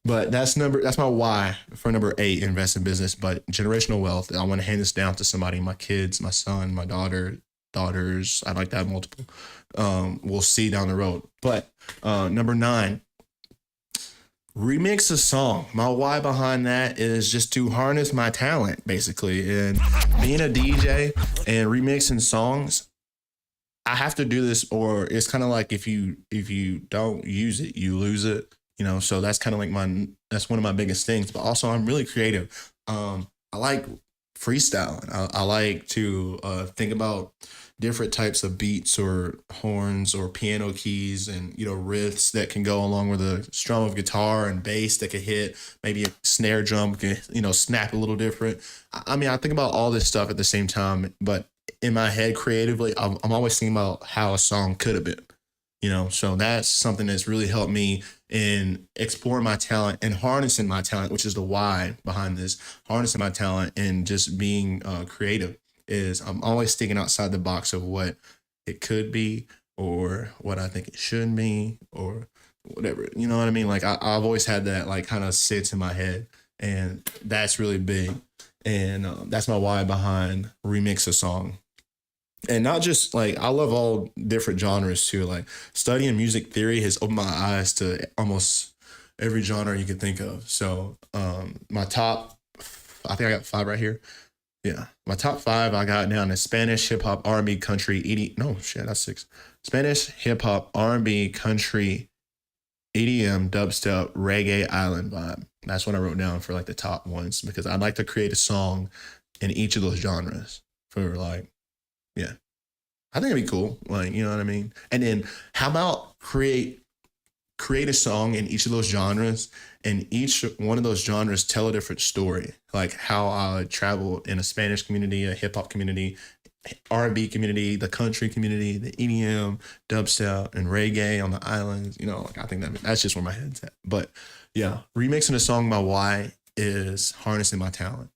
Speaker 1: But that's my why for number 8, invest in business. But generational wealth, I want to hand this down to somebody, my kids, my son, my daughters. I'd like to have multiple. We'll see down the road. But number 9, remix a song. My why behind that is just to harness my talent, basically. And being a DJ and remixing songs, I have to do this, or it's kind of like if you don't use it, you lose it. So that's kind of like that's one of my biggest things. But also, I'm really creative. I like freestyling. I like to think about different types of beats or horns or piano keys and, riffs that can go along with a strum of guitar and bass that could hit. Maybe a snare drum can, snap a little different. I mean, I think about all this stuff at the same time, but in my head creatively, I'm always thinking about how a song could have been. So that's something that's really helped me in exploring my talent and harnessing my talent, which is the why behind this. Harnessing my talent and just being creative is I'm always thinking outside the box of what it could be or what I think it should be or whatever. You know what I mean? Like I've always had that like kind of sits in my head, and that's really big. And that's my why behind remix a song. And not just like, I love all different genres too. Like studying music theory has opened my eyes to almost every genre you could think of. So my top, I think I got 5 right here. Yeah. My top 5 I got down is Spanish, hip hop, R&B, country, that's 6. Spanish, hip hop, R&B, country, EDM, dubstep, reggae, island vibe. That's what I wrote down for like the top ones, because I'd like to create a song in each of those genres for like, yeah. I think it'd be cool. Like, you know what I mean? And then how about create a song in each of those genres, and each one of those genres tell a different story. Like how I traveled in a Spanish community, a hip hop community, R&B community, the country community, the EDM, dubstep, and reggae on the islands. You know, like I think that's just where my head's at. But yeah, remixing a song, my why is harnessing my talent.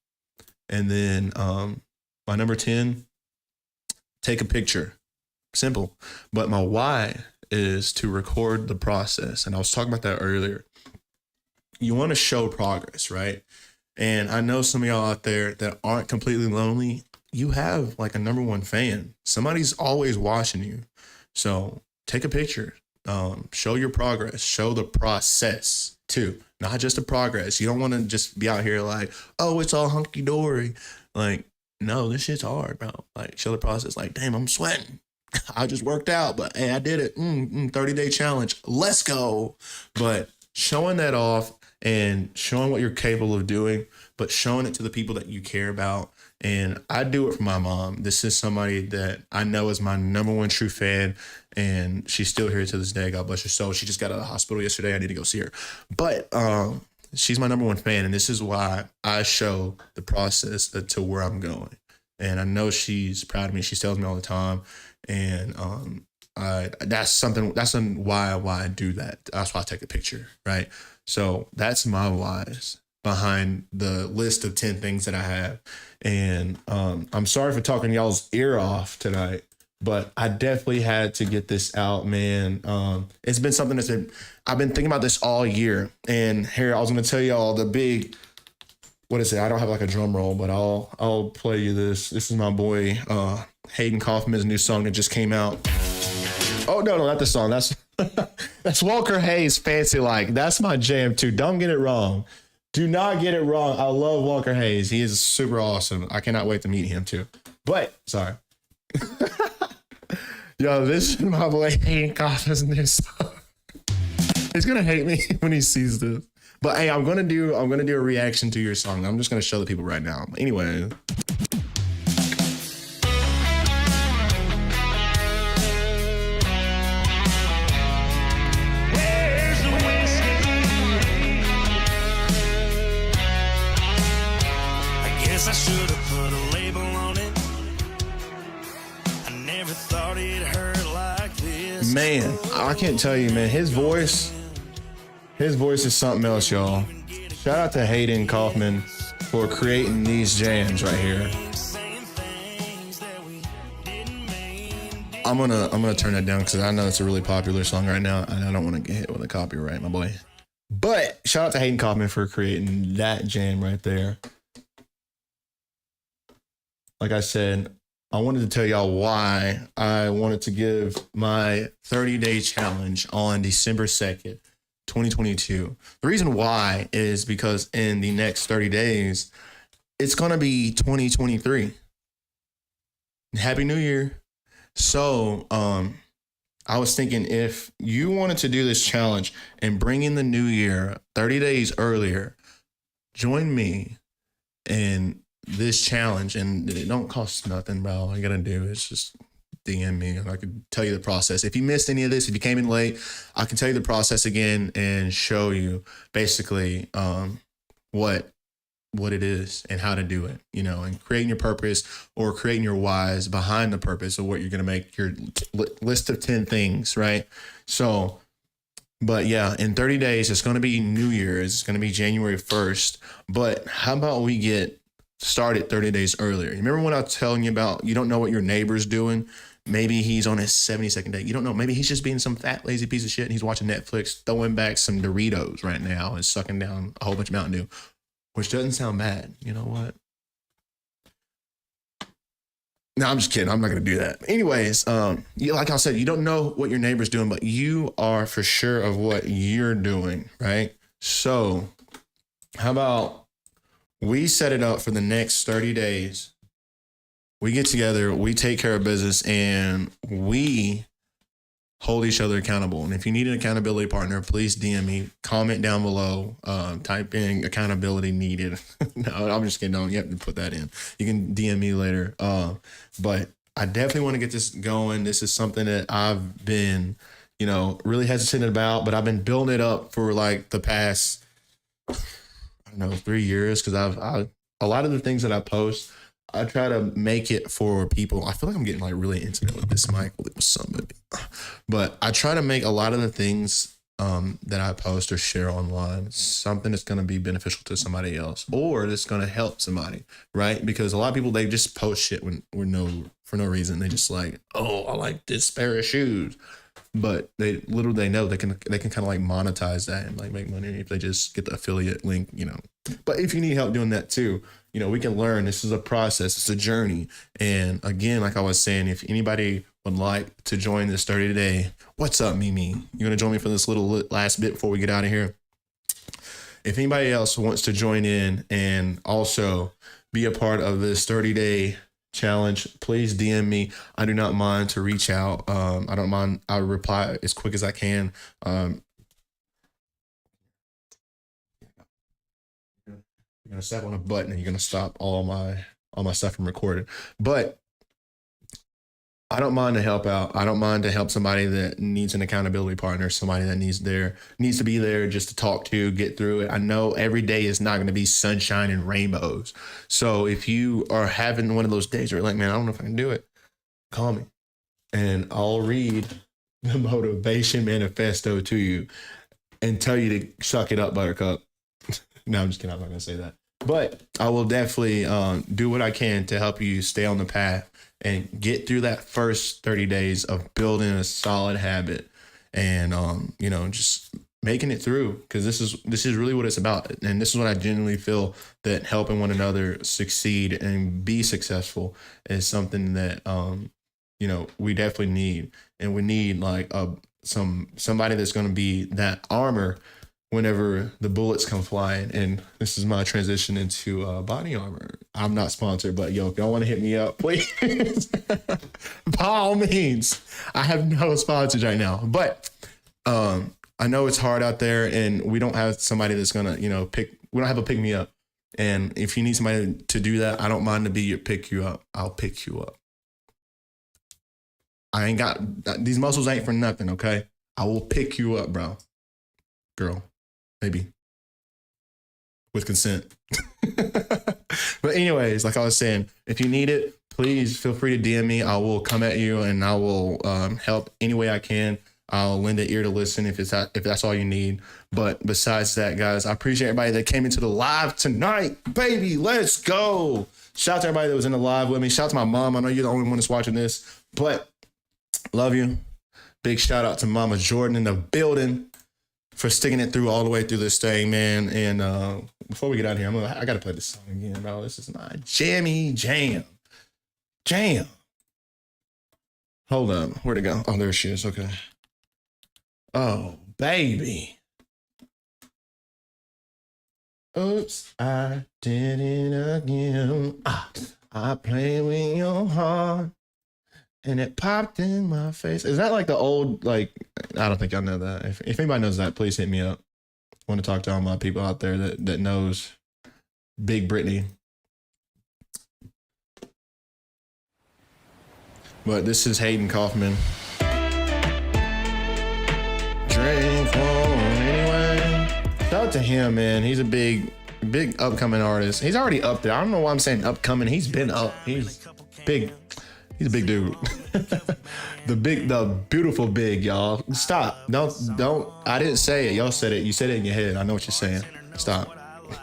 Speaker 1: And then my number 10, take a picture. Simple. But my why is to record the process. And I was talking about that earlier. You want to show progress, right? And I know some of y'all out there that aren't completely lonely. You have like a number one fan. Somebody's always watching you. So take a picture. Show your progress. Show the process too. Not just the progress. You don't want to just be out here like, oh, it's all hunky dory. Like, no, this shit's hard, bro. Like, show the process. Like, damn, I'm sweating. I just worked out, but hey, I did it. 30-day challenge. Let's go. But showing that off and showing what you're capable of doing, but showing it to the people that you care about. And I do it for my mom. This is somebody that I know is my number one true fan, and she's still here to this day. God bless her soul. She just got out of the hospital yesterday. I need to go see her. But she's my number one fan, and this is why I show the process to where I'm going. And I know she's proud of me. She tells me all the time. And that's why I do that. That's why I take a picture, right? So that's my whys behind the list of 10 things that I have. And I'm sorry for talking y'all's ear off tonight, but I definitely had to get this out, man. It's been something I've been thinking about this all year. And here, I was going to tell y'all the big, what is it? I don't have like a drum roll, but I'll play you this. This is my boy, Hayden Coffman's new song that just came out. Oh, no, not the song. That's Walker Hayes' Fancy Like. That's my jam too. Don't get it wrong. Do not get it wrong. I love Walker Hayes. He is super awesome. I cannot wait to meet him too. But, sorry. Yo, this is my boy Hayden Coffman's new song. He's going to hate me when he sees this. But hey, I'm gonna do a reaction to your song. I'm just gonna show the people right now. Anyway.
Speaker 4: Where's the whiskey? I guess I should have put a label on it. I never thought it hurt like this.
Speaker 1: Man, I can't tell you, man. His voice is something else, y'all. Shout out to Hayden Coffman for creating these jams right here. I'm gonna turn that down because I know it's a really popular song right now, and I don't want to get hit with a copyright, my boy. But shout out to Hayden Coffman for creating that jam right there. Like I said, I wanted to tell y'all why I wanted to give my 30-day challenge on December 2nd. 2022. The reason why is because in the next 30 days, it's going to be 2023. Happy New Year. So, I was thinking if you wanted to do this challenge and bring in the new year 30 days earlier, join me in this challenge. And it don't cost nothing, bro. All you got to do is just DM me and I can tell you the process. If you missed any of this, if you came in late, I can tell you the process again and show you basically what it is and how to do it, you know, and creating your purpose or creating your whys behind the purpose of what you're going to make your list of 10 things, right? So, but yeah, in 30 days, it's going to be New Year's. It's going to be January 1st. But how about we get started 30 days earlier? You remember when I was telling you about you don't know what your neighbor's doing? Maybe he's on his 72nd day. You don't know. Maybe he's just being some fat, lazy piece of shit and he's watching Netflix, throwing back some Doritos right now and sucking down a whole bunch of Mountain Dew, which doesn't sound bad. You know what? No, I'm just kidding. I'm not going to do that. Anyways, like I said, you don't know what your neighbor's doing, but you are for sure of what you're doing, right? So how about we set it up for the next 30 days? We get together, we take care of business, and we hold each other accountable. And if you need an accountability partner, please DM me, comment down below, type in accountability needed. No, I'm just kidding. You have to put that in. You can DM me later. But I definitely want to get this going. This is something that I've been, really hesitant about, but I've been building it up for like the past, 3 years. Cause I a lot of the things that I post, I try to make it for people. I feel like I'm getting like really intimate with this mic with somebody, but I try to make a lot of the things that I post or share online something that's going to be beneficial to somebody else, or that's going to help somebody, right? Because a lot of people, they just post shit for no reason. They just like, oh, I like this pair of shoes, but they know they can kind of like monetize that and like make money if they just get the affiliate link, But if you need help doing that too, we can learn. This is a process. It's a journey. And again, like I was saying, if anybody would like to join this 30-day, what's up, Mimi? You're going to join me for this little last bit before we get out of here? If anybody else wants to join in and also be a part of this 30-day challenge, please DM me. I do not mind to reach out. I don't mind. I'll reply as quick as I can. You're gonna step on a button and you're gonna stop all my stuff from recording. But I don't mind to help out. I don't mind to help somebody that needs an accountability partner, somebody that needs to be there just to talk to, get through it. I know every day is not going to be sunshine and rainbows. So if you are having one of those days where you're like, man, I don't know if I can do it, call me and I'll read the motivation manifesto to you and tell you to suck it up, buttercup. No, I'm just kidding. I'm not going to say that. But I will definitely do what I can to help you stay on the path and get through that first 30 days of building a solid habit and, just making it through, because this is really what it's about. And this is what I genuinely feel, that helping one another succeed and be successful is something that, we definitely need. And we need like somebody that's going to be that armor whenever the bullets come flying. And this is my transition into body armor. I'm not sponsored, but if y'all want to hit me up, please, by all means. I have no sponsors right now, but I know it's hard out there, and we don't have somebody that's gonna, we don't have a pick me up. And if you need somebody to do that, I don't mind to be your pick you up. I'll pick you up. I ain't got, these muscles ain't for nothing, okay? I will pick you up, bro. Girl. Maybe with consent. But anyways, like I was saying, if you need it, please feel free to DM me. I will come at you and I will help any way I can. I'll lend an ear to listen if that's all you need. But besides that, guys, I appreciate everybody that came into the live tonight. Baby, let's go. Shout out to everybody that was in the live with me. Shout out to my mom. I know you're the only one that's watching this, but love you. Big shout out to Mama Jordan in the building for sticking it through all the way through this thing, man. And before we get out of here, I got to play this song again, bro. This is my jammy jam. Hold up. Where'd it go? Oh, there she is. Okay. Oh, baby. Oops, I did it again. I played with your heart. And it popped in my face. Is that like the old, I don't think y'all know that. If anybody knows that, please hit me up. I want to talk to all my people out there that knows Big Britney. But this is Hayden Coffman. Drink on anyway. Shout out to him, man. He's a big upcoming artist. He's already up there. I don't know why I'm saying upcoming. He's been up. He's big. He's a big dude. the beautiful big, y'all. Stop. Don't. I didn't say it. Y'all said it. You said it in your head. I know what you're saying. Stop.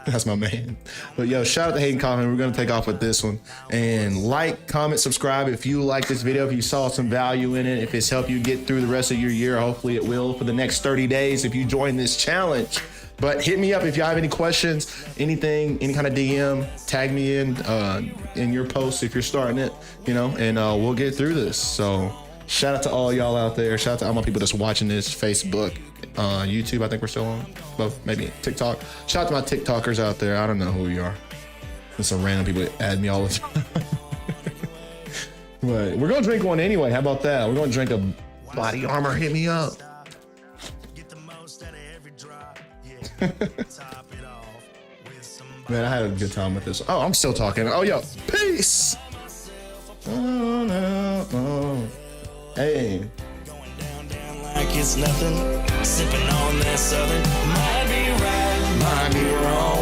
Speaker 1: That's my man. But shout out to Hayden Coffman. We're going to take off with this one. And like, comment, subscribe if you like this video, if you saw some value in it, if it's helped you get through the rest of your year. Hopefully it will for the next 30 days if you join this challenge. But hit me up if you have any questions, anything, any kind of DM, tag me in your posts if you're starting it, and we'll get through this. So shout out to all y'all out there. Shout out to all my people that's watching this, Facebook, YouTube. I think we're still on both, maybe TikTok. Shout out to my TikTokers out there. I don't know who you are. There's some random people that add me all the time. But we're going to drink one anyway. How about that? We're going to drink a Body Armor. Hit me up. Man, I had a good time with this. Oh, I'm still talking. Oh, yo, peace. Oh, no. Hey.
Speaker 4: Going down like it's nothing. Sipping on that southern. Might be right,
Speaker 1: Might be wrong.